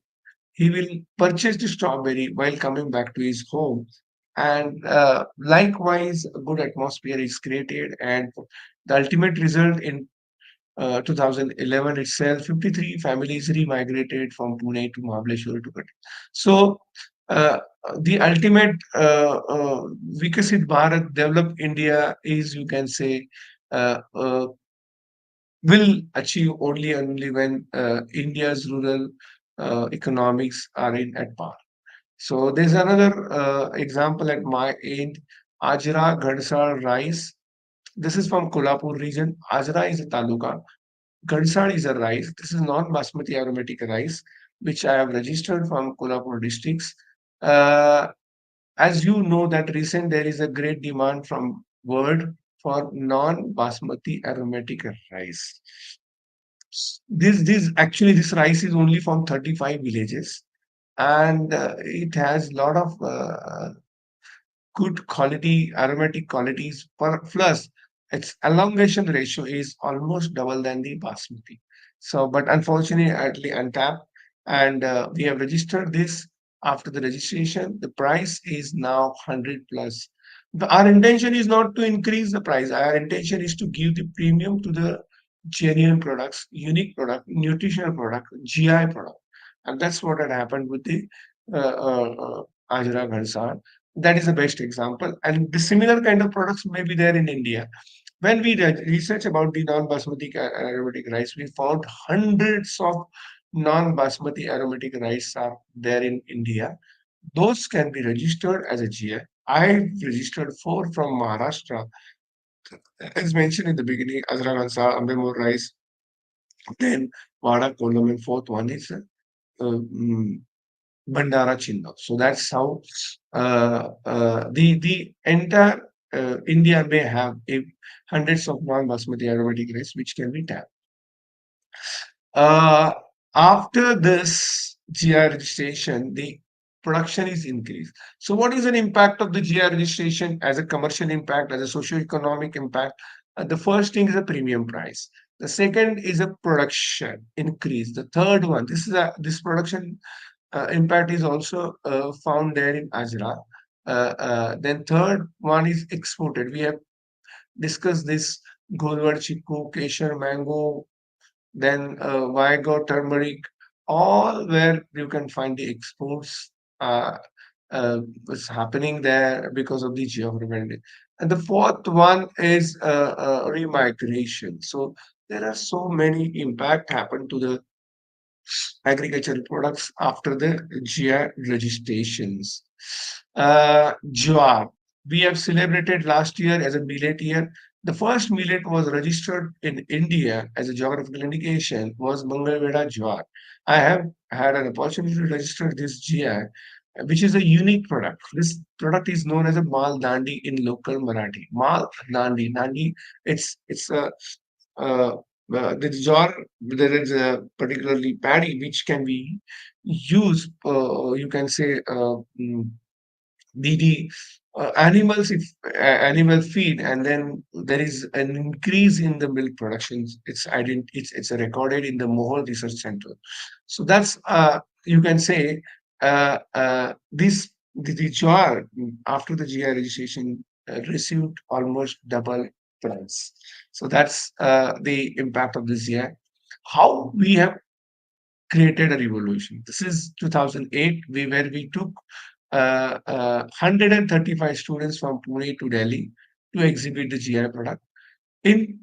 He will purchase the strawberry while coming back to his home. And likewise, a good atmosphere is created, and the ultimate result in 2011 itself, 53 families remigrated from Pune to Mahabaleshwar to Kutch. So, uh, the ultimate Vikasit Bharat, developed India is, you can say, uh, uh, will achieve only when India's rural economics are in at par. So, there's another example at my end, Ajra Ghansar rice. This is from Kolhapur region. Ajra is a taluka. Gansar is a rice. This is non-basmati aromatic rice, which I have registered from Kolhapur districts. Uh, as you know that recent there is a great demand from world for non-basmati aromatic rice. This rice is only from 35 villages, and it has a lot of good quality, aromatic qualities. Plus, its elongation ratio is almost double than the basmati. So, but unfortunately, untapped, and we have registered this. After the registration, the price is now 100 plus. Our intention is not to increase the price. Our intention is to give the premium to the genuine products, unique product, nutritional product, GI product, and that's what had happened with the Ajra Ghansar. That is the best example. And the similar kind of products may be there in India. When we research about the non-basmati aromatic rice, we found hundreds of non-basmati aromatic rice are there in India. Those can be registered as a GI. I registered four from Maharashtra, as mentioned in the beginning, Azragansa, Ambemur rice, then Vada Kolam, and fourth one is mm, Bandara Chinna. So that's how the entire India may have hundreds of non-basmati aromatic rice which can be tapped. Uh, After this GI registration, the production is increased. So, what is an impact of the GI registration as a commercial impact, as a socio-economic impact? The first thing is a premium price. The second is a production increase. The third one, this production impact is also found there in Ajra. Then third one is exported. We have discussed this Golwar Chiku, Kesher, Mango, then Vigo, turmeric, all where you can find the exports uh, was happening there because of the geography. And the fourth one is remigration. So there are so many impact happen to the agricultural products after the GI registrations. Jowar. We have celebrated last year as a millet year. The first millet was registered in India as a geographical indication was Mangalveda Jowar. I have had an opportunity to register this GI, which is a unique product. This product is known as a Mal Dandi in local Marathi. Mal Dandi. Dandi, it's a the jar, there is a particularly paddy which can be used, you can say, the animals, if animal feed, and then there is an increase in the milk production. It's recorded in the Mohol Research Center. So that's you can say this the jar after the GI registration received almost double price. So that's the impact of this year. How we have created a revolution. This is 2008, where we took 135 students from Pune to Delhi to exhibit the GI product. In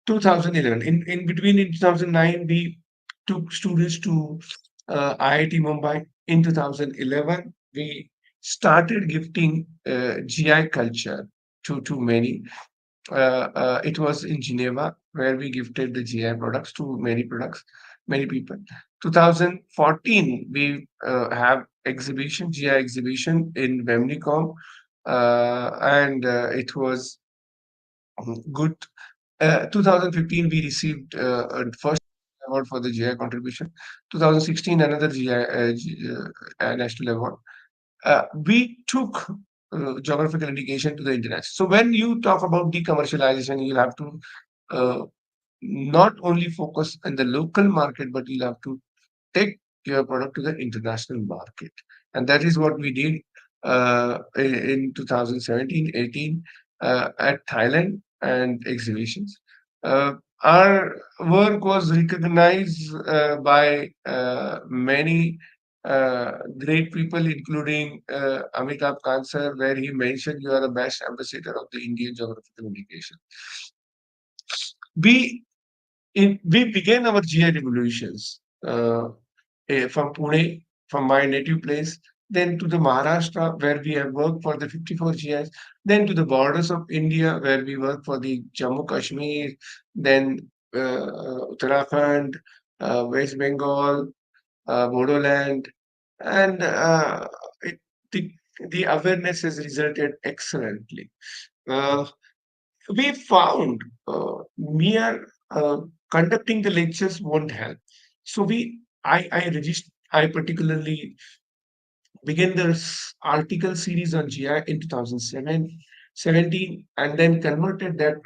2011, in between in 2009, we took students to IIT Mumbai. In 2011, we started gifting GI culture to many. It was in Geneva where we gifted the GI products to many people. 2014, we have GI exhibition in Vemnicom, and it was good. 2015, we received a first award for the GI contribution. 2016, another GI national award. We took geographical indication to the international. So when you talk about decommercialization, you'll have to uh, not only focus on the local market, but you'll have to take your product to the international market. And that is what we did in 2017, 18 at Thailand and exhibitions. Uh, our work was recognized by many great people, including Amitabh Kansar, where he mentioned you are the best ambassador of the Indian geographical indication. We we began our GI revolutions from Pune, from my native place, then to the Maharashtra, where we have worked for the 54 GIs, then to the borders of India, where we work for the Jammu Kashmir, then Uttarakhand, West Bengal, Bodoland, and it, the, the awareness has resulted excellently. Uh, we found mere conducting the lectures won't help. So I particularly began this article series on GI in 2007, 17, and then converted that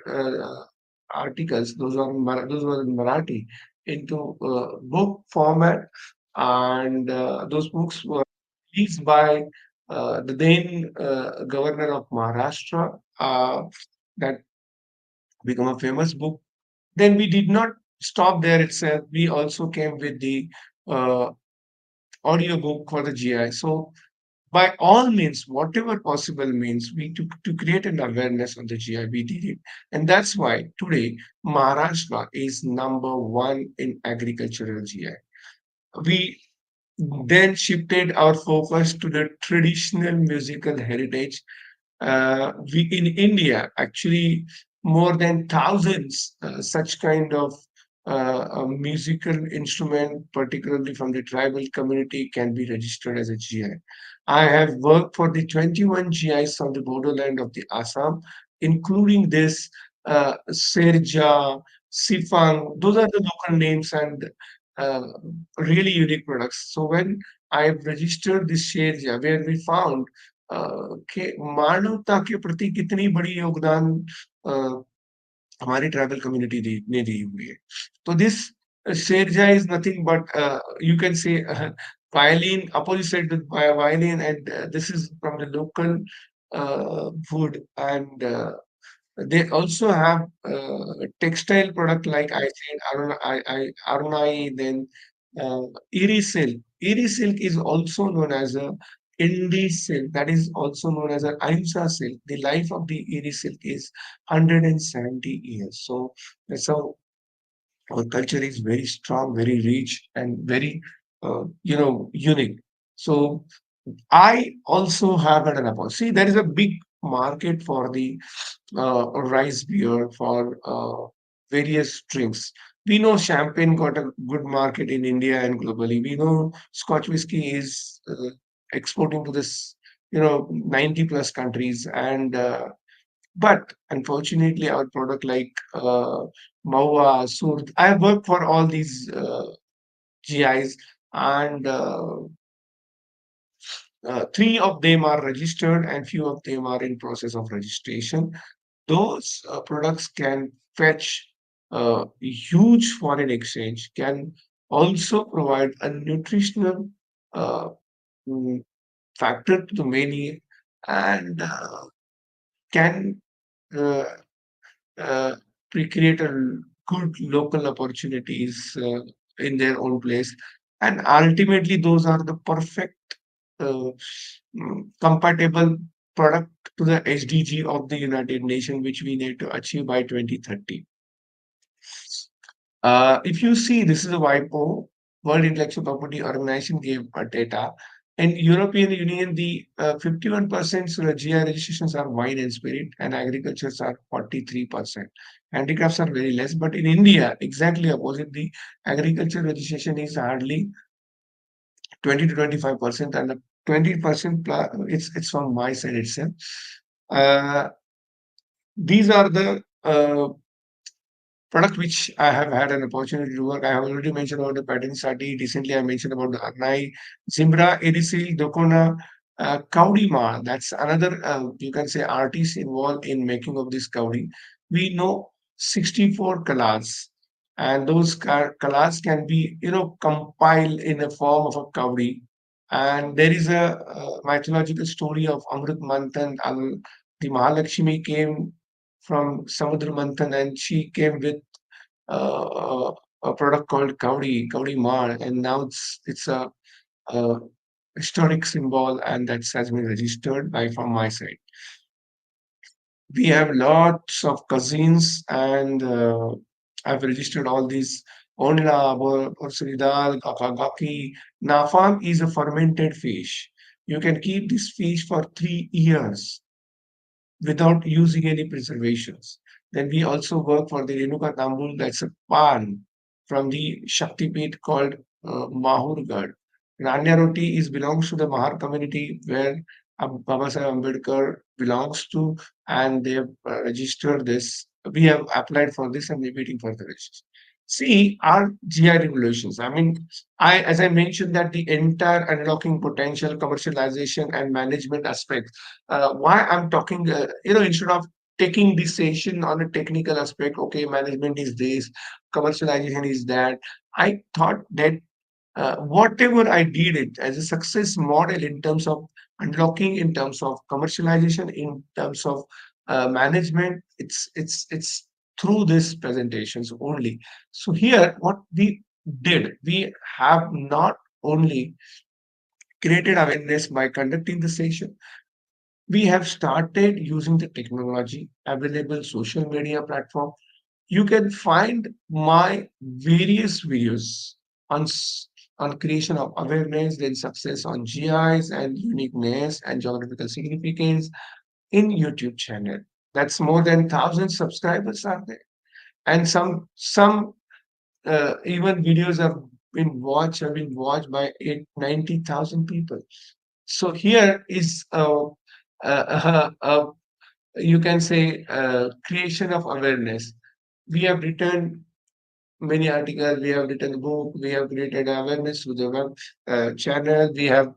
articles, those were in Marathi, into book format, and those books were released by the then governor of Maharashtra. That become a famous book. Then we did not stop there itself. We also came with the uh, audiobook for the GI. So by all means, whatever possible means, we to create an awareness on the GI, we did it. And that's why today Maharashtra is number one in agricultural GI. We then shifted our focus to the traditional musical heritage. We in India actually more than thousands such kind of musical instrument, particularly from the tribal community, can be registered as a GI. I have worked for the 21 GIs on the borderland of the Assam, including this Serja, Sifang. Those are the local names and uh, really unique products. So when I've registered this Serja, where we found कि मानवता के प्रति कितनी बड़ी योगदान अ, हमारी tribal community ने दी हुई है। तो दिस शेरजा is nothing but you can say violin opposite with violin, and this is from the local wood, and they also have textile product like I said, Arunai, then uh, Eri silk. Eri silk is also known as a Indi silk. That is also known as a Ahimsa silk. The life of the Eri silk is 170 years. So that's how our culture is very strong, very rich, and very, unique. So I also have an approach. See, there is a big market for the rice beer, for various drinks. We know champagne got a good market in India and globally. We know Scotch whiskey is exporting to this, 90 plus countries. And but unfortunately, our product like Maua, Surd, I have worked for all these GIs, and three of them are registered and few of them are in process of registration. Those products can fetch huge foreign exchange, can also provide a nutritional uh, mm, factor to the many, and can uh, uh, create a good local opportunities in their own place. And ultimately, those are the perfect uh, compatible product to the SDG of the United Nations, which we need to achieve by 2030. If you see, this is a WIPO, World Intellectual Property Organization gave a data. In European Union, the 51% GI registrations are wine and spirit, and agricultures are 43%. Handicrafts are very less, but in India, exactly opposite, the agriculture registration is hardly 20 to 25%, and the 20% it's from my side itself. Uh, these are the product which I have had an opportunity to work. I have already mentioned about the pattern study. Recently, I mentioned about the Arnai, Zimbra, Edisil, Dokona, Kaudima. That's another, you can say, artist involved in making of this Kaudi. We know 64 colors, and those colors can be, compiled in the form of a Kaudi. And there is a mythological story of Amrit Manthan. The Mahalakshmi came from Samudra Manthan, and she came with a product called Kaudi Mar, and now it's a historic symbol, and that has been registered by from my side. We have lots of cousins, and I've registered all these. Onla, Porcelidal, Kakagaki. Nafam is a fermented fish. You can keep this fish for 3 years without using any preservations. Then we also work for the Renuka Tambul, that's a pan from the Shaktipeeth called Mahurgarh. Ranya Roti is belongs to the Mahar community where Baba Sahib Ambedkar belongs to, and they have registered this. We have applied for this and we're waiting for the registration. See, our GI regulations. I mean, as I mentioned, that the entire unlocking potential, commercialization, and management aspect, why I'm talking, instead of taking this session on a technical aspect, okay, management is this, commercialization is that, I thought that whatever I did it as a success model in terms of unlocking, in terms of commercialization, in terms of management, it's through these presentations only. So here, what we did, we have not only created awareness by conducting the session. We have started using the technology available social media platform. You can find my various videos on on creation of awareness, then success on GIs and uniqueness and geographical significance in YouTube channel. That's more than 1,000 subscribers are there, and some even videos have been watched by 90,000 people. So here is you can say creation of awareness. We have written many articles, we have written a book, we have created awareness through the web channel. We have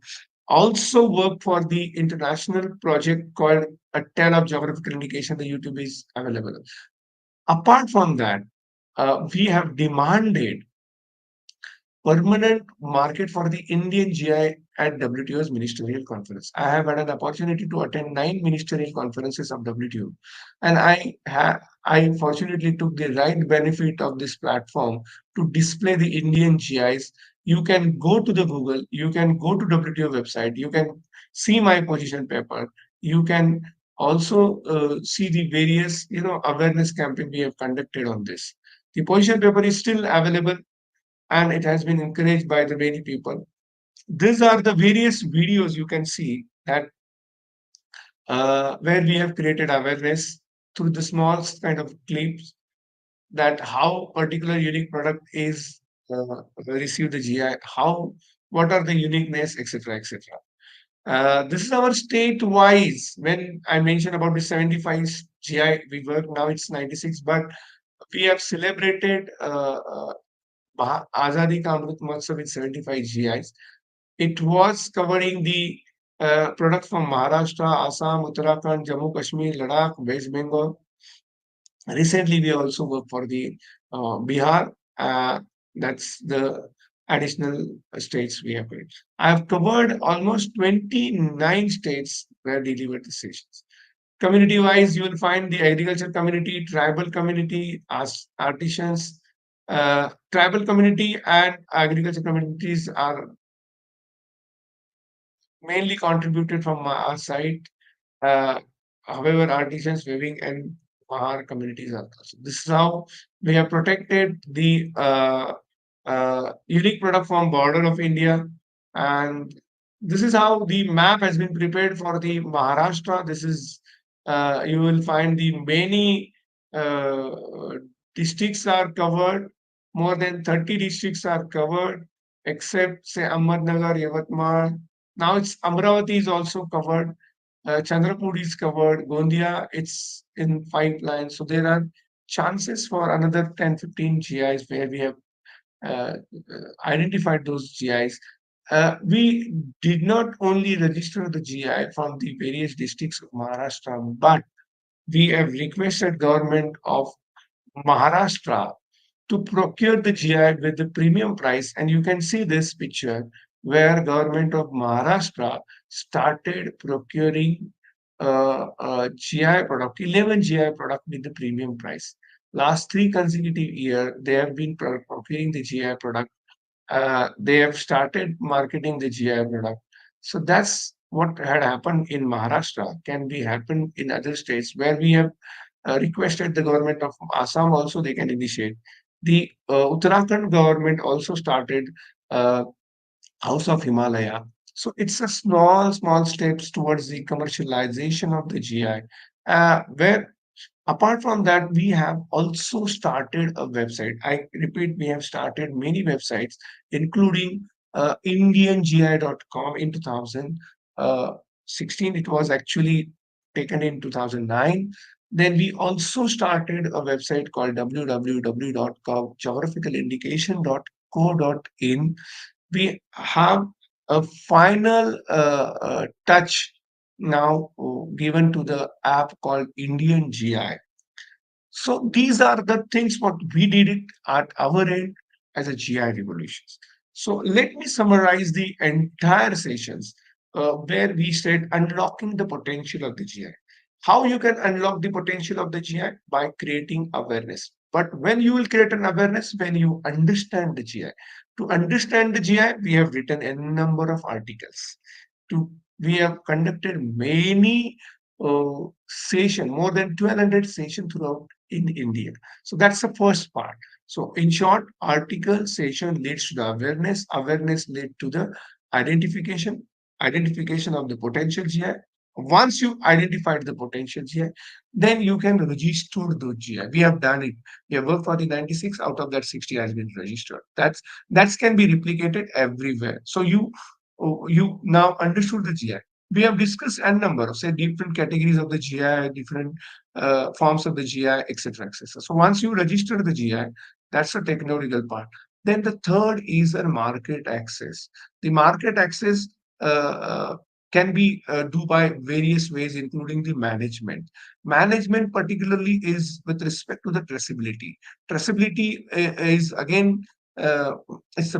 also worked for the international project called A Tale of Geographical Indication. The YouTube is available. Apart from that, we have demanded permanent market for the Indian GI at WTO's ministerial conference. I have had an opportunity to attend 9 ministerial conferences of WTO, and I fortunately took the right benefit of this platform to display the Indian GIs. You can go to the Google, you can go to WTO website, you can see my position paper, you can also see the various awareness campaign we have conducted on this. The position paper is still available and it has been encouraged by the many people. These are the various videos you can see that where we have created awareness through the small kind of clips that how particular unique product is received the GI, how what are the uniqueness, etc., etc. This is our state wise. When I mentioned about the 75 GI, we work now it's 96, but we have celebrated Azadi Ka Amrit Mahotsav with 75 GIs. It was covering the products from Maharashtra, Assam, Uttarakhand, Jammu Kashmir, Ladakh, West Bengal. Recently, we also work for the Bihar. That's the additional states we have covered. I have covered almost 29 states where delivered the sessions. Community wise, you will find the agriculture community, tribal community, artisans, tribal community, and agriculture communities are mainly contributed from our side. Uh, However, artisans, weaving, and Mahar communities are also. This is how we have protected the unique product from border of India, and this is how the map has been prepared for the Maharashtra. This is you will find the many districts are covered. More than 30 districts are covered, except say Ahmednagar, Yavatmal. Now it's Amravati is also covered. Chandrapur is covered. Gondia, it's in pipeline. So there are chances for another 10, 15 GIs where we have uh, identified those GIs. We did not only register the GI from the various districts of Maharashtra, but we have requested government of Maharashtra to procure the GI with the premium price. And you can see this picture where government of Maharashtra started procuring GI product, 11 GI product with the premium price. Last 3 consecutive years, they have been procuring the GI product. They have started marketing the GI product. So that's what had happened in Maharashtra can be happened in other states where we have requested the government of Assam also they can initiate. The Uttarakhand government also started uh, House of Himalaya. So it's a small steps towards the commercialization of the GI, where apart from that, we have also started a website. I repeat, we have started many websites, including IndianGI.com in 2016. It was actually taken in 2009. Then we also started a website called www.geographicalindication.co.in. We have a final touch now given to the app called Indian GI. So these are the things what we did it at our end as a GI revolution. So let me summarize the entire sessions where we said unlocking the potential of the GI. How you can unlock the potential of the GI by creating awareness. But when you will create an awareness, when you understand the GI, To understand the GI, we have written a number of articles. To We have conducted many session, more than 1,200 session throughout in India. So that's the first part. So in short, article session leads to the awareness, awareness lead to the identification, identification of the potential GI. Once you identified the potential GI, then you can register the GI. We have done it. We have worked for the 96, out of that 60 has been registered. That can be replicated everywhere. So you now understood the GI. We have discussed a number of say different categories of the GI, different forms of the GI, etc., etc. So once you register the GI, that's the technological part. Then the third is the market access. The market access can be do by various ways, including the management. Management, particularly, is with respect to the traceability. Traceability is again uh, it's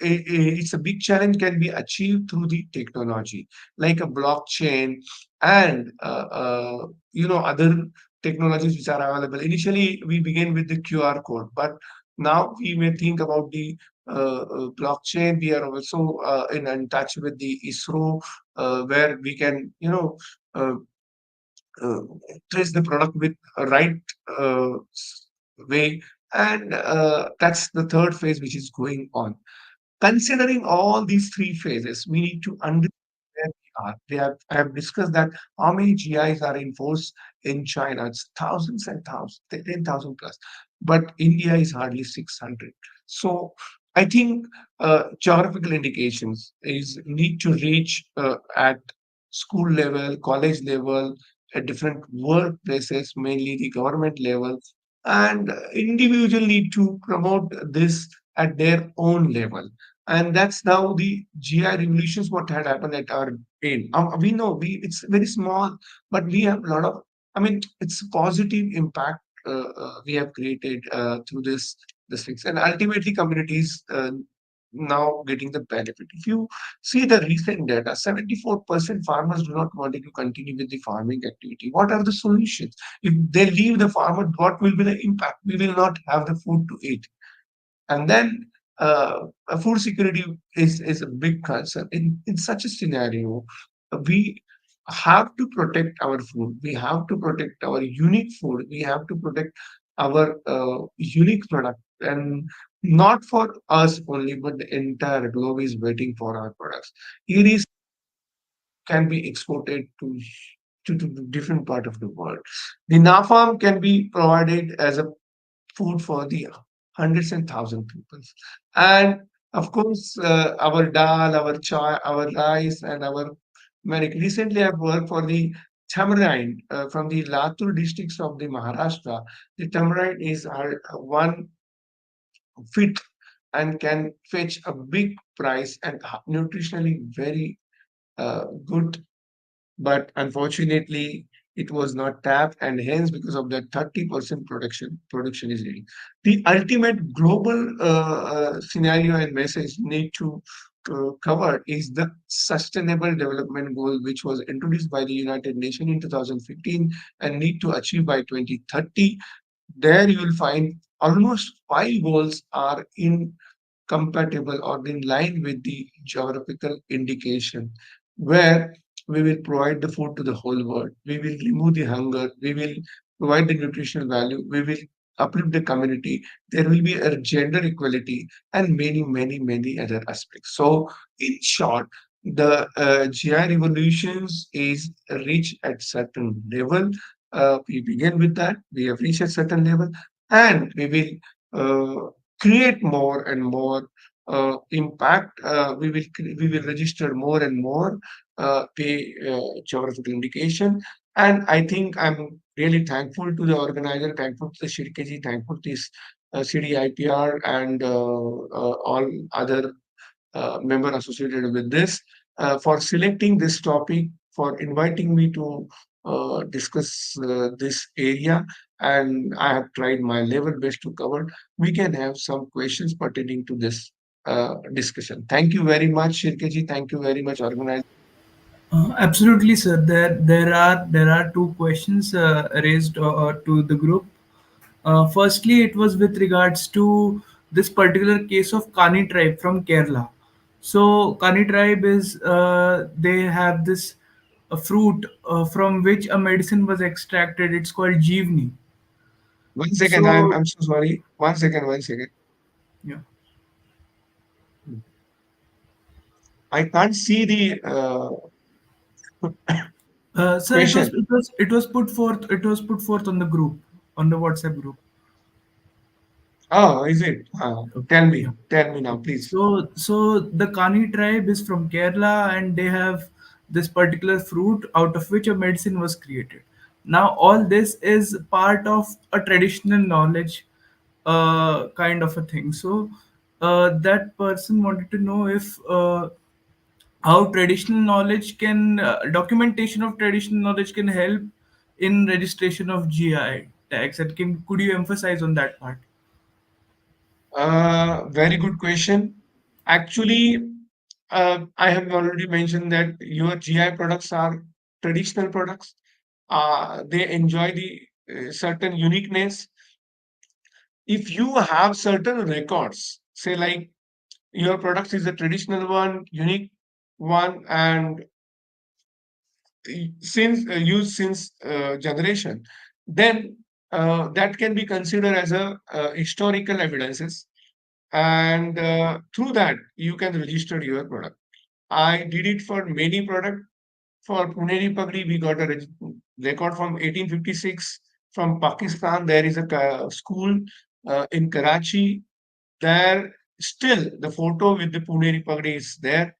it's a big challenge can be achieved through the technology like a blockchain and other technologies which are available. Initially we begin with the QR code, but now we may think about the blockchain. We are also in touch with the ISRO, where we can uh, uh, trace the product with a right way, and that's the third phase which is going on. Considering all these three phases, we need to understand where we are. I have discussed that how many GIs are in force in China. It's thousands and thousands, 10,000 plus. But India is hardly 600. So I think geographical indications is need to reach at school level, college level, at different workplaces, mainly the government level, and individual need to promote this at their own level. And that's now the GI revolutions what had happened at our pain. We know it's very small, but we have a lot of. I mean, it's a positive impact we have created through this fix, and ultimately communities now getting the benefit. If you see the recent data, 74% farmers do not want to continue with the farming activity. What are the solutions? If they leave the farmer, what will be the impact? We will not have the food to eat. And then food security is a big concern. In such a scenario, we have to protect our food. We have to protect our unique food. We have to protect our unique product. And not for us only, but the entire globe is waiting for our products. It is can be exported to the different part of the world. The NAFAM can be provided as a food for the hundreds and thousand people. And of course, our dal, our chai, our rice, and our milk. Recently, I've worked for the tamarind from the Latur districts of the Maharashtra. The tamarind is one fit and can fetch a big price and nutritionally very good, but unfortunately it was not tapped, and hence because of that 30% production is ready. The ultimate global scenario and message need to cover is the sustainable development goal which was introduced by the United Nations in 2015 and need to achieve by 2030. There you will find almost five goals are in compatible or in line with the geographical indication, where we will provide the food to the whole world. We will remove the hunger. We will provide the nutritional value. We will uplift the community. There will be a gender equality and many, many, many other aspects. So, in short, the GI revolutions is reached at certain level. We begin with that. We have reached a certain level, and we will create more and more impact. We will register more and more pay geographical indication. And I think I'm really thankful to the organizer, thankful to the Shirkeji, thankful to this CDIPR and all other member associated with this for selecting this topic, for inviting me to discuss this area. And I have tried my level best to cover. We can have some questions pertaining to this discussion. Thank you very much, Shirkeji. Thank you very much, organizer. Absolutely, sir. There are two questions raised to the group. Firstly, it was with regards to this particular case of Kani tribe from Kerala. So Kani tribe is they have this fruit from which a medicine was extracted. It's called jeevni. 1 second, So I'm so sorry. 1 second, 1 second. yeah. I can't see the Sir, question. it was put forth on the group, on the WhatsApp group. Oh, is it? Okay. Tell Yeah. me. Tell me now, Okay. please. So the Kani tribe is from Kerala, and they have this particular fruit out of which a medicine was created. Now all this is part of a traditional knowledge, kind of a thing. So that person wanted to know if how traditional knowledge can documentation of traditional knowledge can help in registration of GI tags. And can could you emphasize on that part? Very good question. Actually, I have already mentioned that your GI products are traditional products. They enjoy the certain uniqueness. If you have certain records, say like your product is a traditional one, unique one, and since used since generation, then that can be considered as a historical evidences, and through that you can register your product. I did it for many products. For Puneri Pagdi, we got a record from 1856 from Pakistan. There is a school in Karachi. There still the photo with the Puneri Pagdi is there.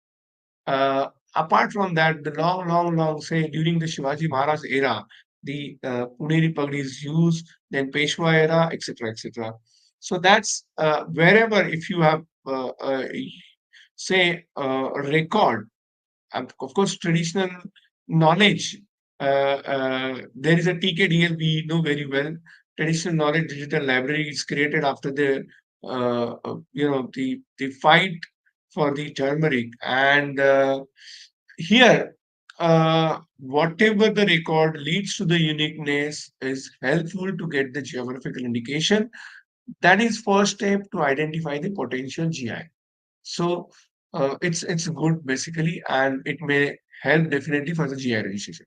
Apart from that, the long, say during the Shivaji Maharaj era, the Puneri Pagdi is used, then Peshwa era, etc., etc. So that's wherever if you have say a record, and of course traditional knowledge. There is a TKDL we know very well. Traditional knowledge digital library is created after the the fight for the turmeric, and here whatever the record leads to the uniqueness is helpful to get the geographical indication. That is first step to identify the potential GI. So it's good basically, and it may help definitely for the GI registration.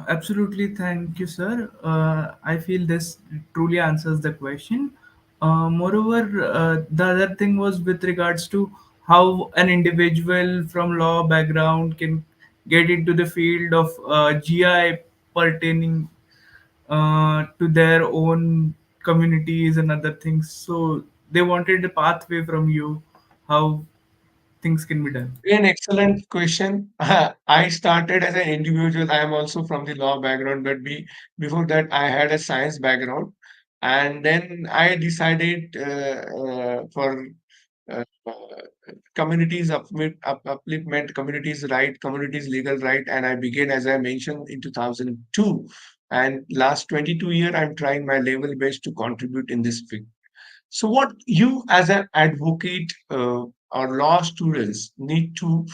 Absolutely, thank you, sir. I feel this truly answers the question. Moreover, the other thing was with regards to how an individual from law background can get into the field of GI pertaining to their own communities and other things. So they wanted a pathway from you, how things can be done. An excellent question. I started as an individual. I am also from the law background, but before that, I had a science background. And then I decided for uh, uh, communities upliftment, communities right, communities legal right. And I began, as I mentioned, in 2002. And last 22 years, I'm trying my level best to contribute in this field. So, what you as an advocate or law students need to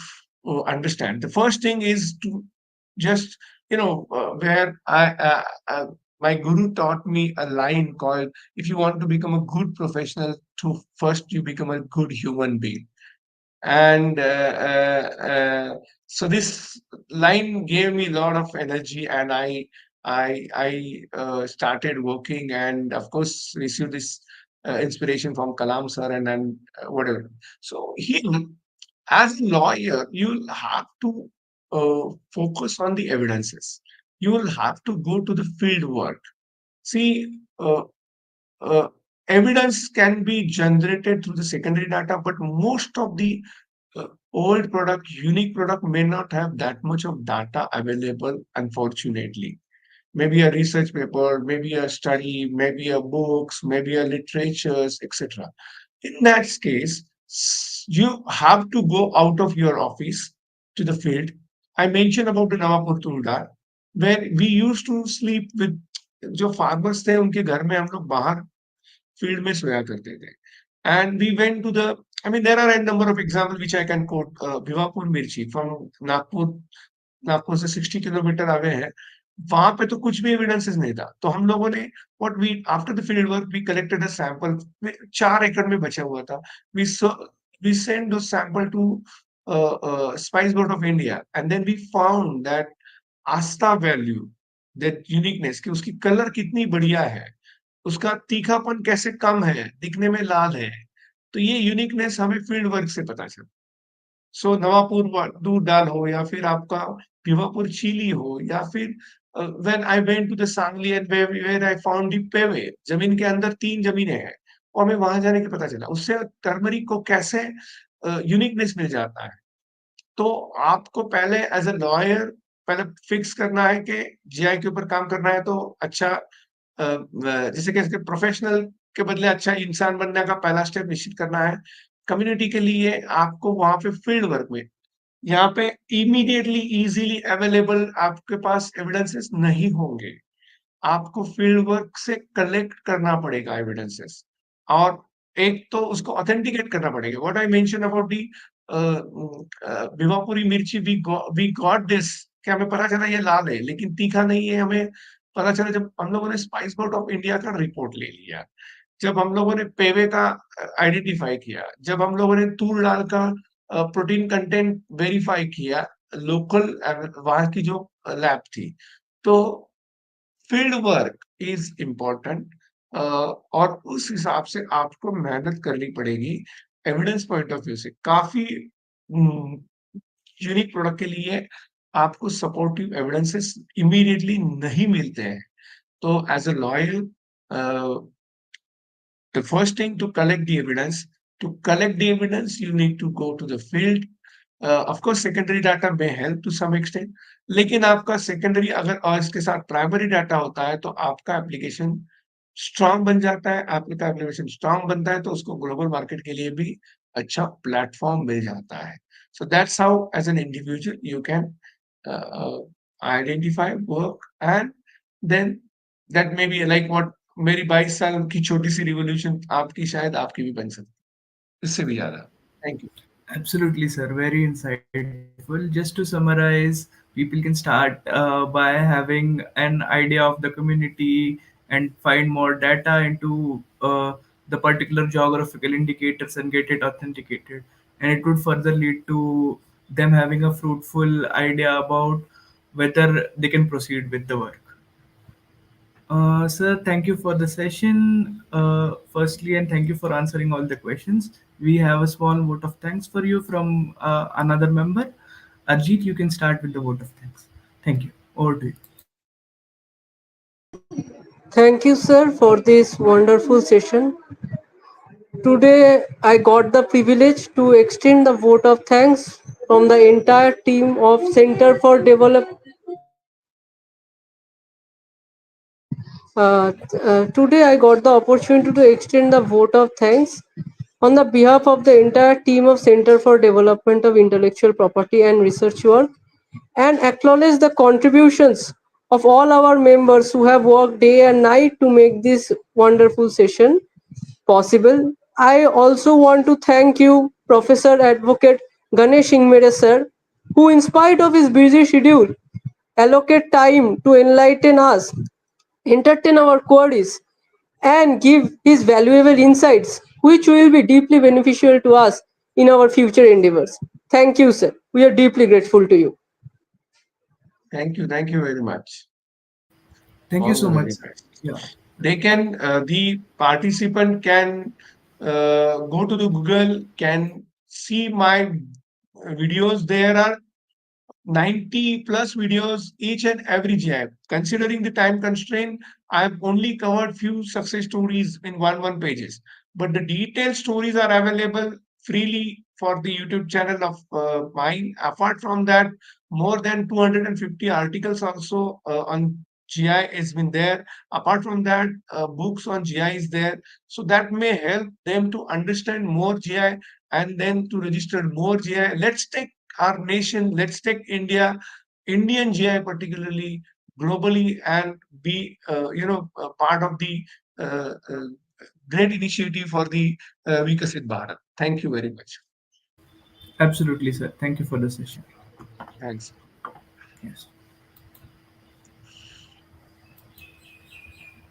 understand, the first thing is to just, where my guru taught me a line called, if you want to become a good professional, to first you become a good human being. And so this line gave me a lot of energy, and I started working, and of course received this inspiration from Kalam sir, and whatever. So here, as a lawyer, you'll have to focus on the evidences. You will have to go to the field work. See, uh, evidence can be generated through the secondary data, but most of the old product, unique product may not have that much of data available, unfortunately. Maybe a research paper, maybe a study, maybe a books, maybe a literatures, etc. In that case, you have to go out of your office to the field. I mentioned about the Navapur, where we used to sleep with जो farmers थे उनके घर में हम लोग बाहर field में सोया करते थे. And we went to the, I mean, there are a number of examples which I can quote. Bhivapur Mirchi from Nagpur, Nagpur से 60 किलोमीटर away है. वहां पे तो कुछ भी एविडेंसेस नहीं था। तो हम लोगों ने what we after the field work we collected a sample, 4 एकड़ में बचा हुआ था। वी वी सेंड दो sample to Spice Board of India and then we found that आस्था वैल्यू, दैट यूनिकनेस, कि उसकी कलर कितनी बढ़िया है, उसका तीखापन कैसे कम है, दिखने में लाल है। तो ये यूनिकनेस हमें फील्ड वर्क से पता चला। सो नवापुर दूध दाल हो या फिर आपका भिवापुर चीली हो या फिर when I went to the Sangli and where I found the पेवे, जमीन के अंदर 3 जमीनें हैं और हमें वहां जाने के पता चला उससे टर्मरिक को कैसे यूनिकनेस मिल जाता है। तो आपको पहले एज अ लॉयर पहले फिक्स करना है कि जीआई के ऊपर काम करना है तो अच्छा जिसे कहते हैं प्रोफेशनल के बदले अच्छा इंसान बनने का पहला स्टेप निश्चित करना है। कम्युनिटी के लिए आपको वहां पे फील्ड वर्क में यहाँ पे इमीडिएटली इजीली अवेलेबल आपके पास एविडेंसेस नहीं होंगे। आपको फील्ड वर्क से कलेक्ट करना पड़ेगा एविडेंसेस, और एक तो उसको ऑथेंटिकेट करना पड़ेगा। What I mention about the Bhiwapuri mirchi, we got this, कि हमें पता चला ये लाल है लेकिन तीखा नहीं है। हमें पता चला जब हम लोगों ने स्पाइस बोर्ड ऑफ इंडिया का रिपोर्ट ले लिया, जब हम लोगों ने पेवे का आइडेंटिफाई किया, जब हम लोगों ने तूर दाल का प्रोटीन कंटेंट वेरीफाई किया, लोकल वहां की जो लैब थी। तो फील्ड वर्क इज इम्पोर्टेंट, और उस हिसाब से आपको मेहनत करनी पड़ेगी। एविडेंस पॉइंट ऑफ व्यू से काफी यूनिक प्रोडक्ट के लिए आपको सपोर्टिव एविडेंसेस इमीडिएटली नहीं मिलते हैं। तो as a lawyer, the first thing to collect the evidence. To collect the evidence, you need to go to the field. Of course, secondary data may help to some extent, लेकिन आपका secondary अगर और इसके साथ primary data होता है तो आपका application strong बन जाता है। आपका application strong बनता है तो उसको global market के लिए भी अच्छा platform मिल जाता है। So that's how, as an individual, you can uh, identify, work, and then that may be like what मेरी 22 साल की छोटी सी रिवॉल्यूशन आपकी शायद आपकी भी बन सकती है, इससे भी ज्यादा। Thank you. Absolutely, sir. Very insightful. Just to summarize, people can start by having an idea of the community and find more data into the particular geographical indicators and get it authenticated. And it would further lead to them having a fruitful idea about whether they can proceed with the work. Sir, thank you for the session. Firstly, and thank you for answering all the questions. We have a small vote of thanks for you from another member. Arjit, you can start with the vote of thanks. Thank you. Over to you. Thank you, sir, for this wonderful session. Today, I got the privilege to extend the vote of thanks from the entire team of Center for Today, I got the opportunity to extend the vote of thanks on the behalf of the entire team of Center for Development of Intellectual Property and Research Work, and acknowledge the contributions of all our members who have worked day and night to make this wonderful session possible. I also want to thank you, Professor Advocate Ganesh Ingmere sir, who, in spite of his busy schedule, allocate time to enlighten us, entertain our queries, and give his valuable insights, which will be deeply beneficial to us in our future endeavors. Thank you, sir. We are deeply grateful to you. Thank you very much. Thank you all so the much, very sir. Best. Yeah. They can, the participant can go to the Google, can see my videos. There are 90 plus videos each and every GI. Considering the time constraint, I've only covered few success stories in one pages, but the detailed stories are available freely for the YouTube channel of mine. Apart from that, more than 250 articles also on GI has been there. Apart from that, books on GI is there. So that may help them to understand more GI and then to register more GI. Let's take our nation, let's take India, Indian GI particularly, globally, and be part of the great initiative for the Vikasit Bharat. Thank you very much. Absolutely, sir. Thank you for the session. Thanks. Yes.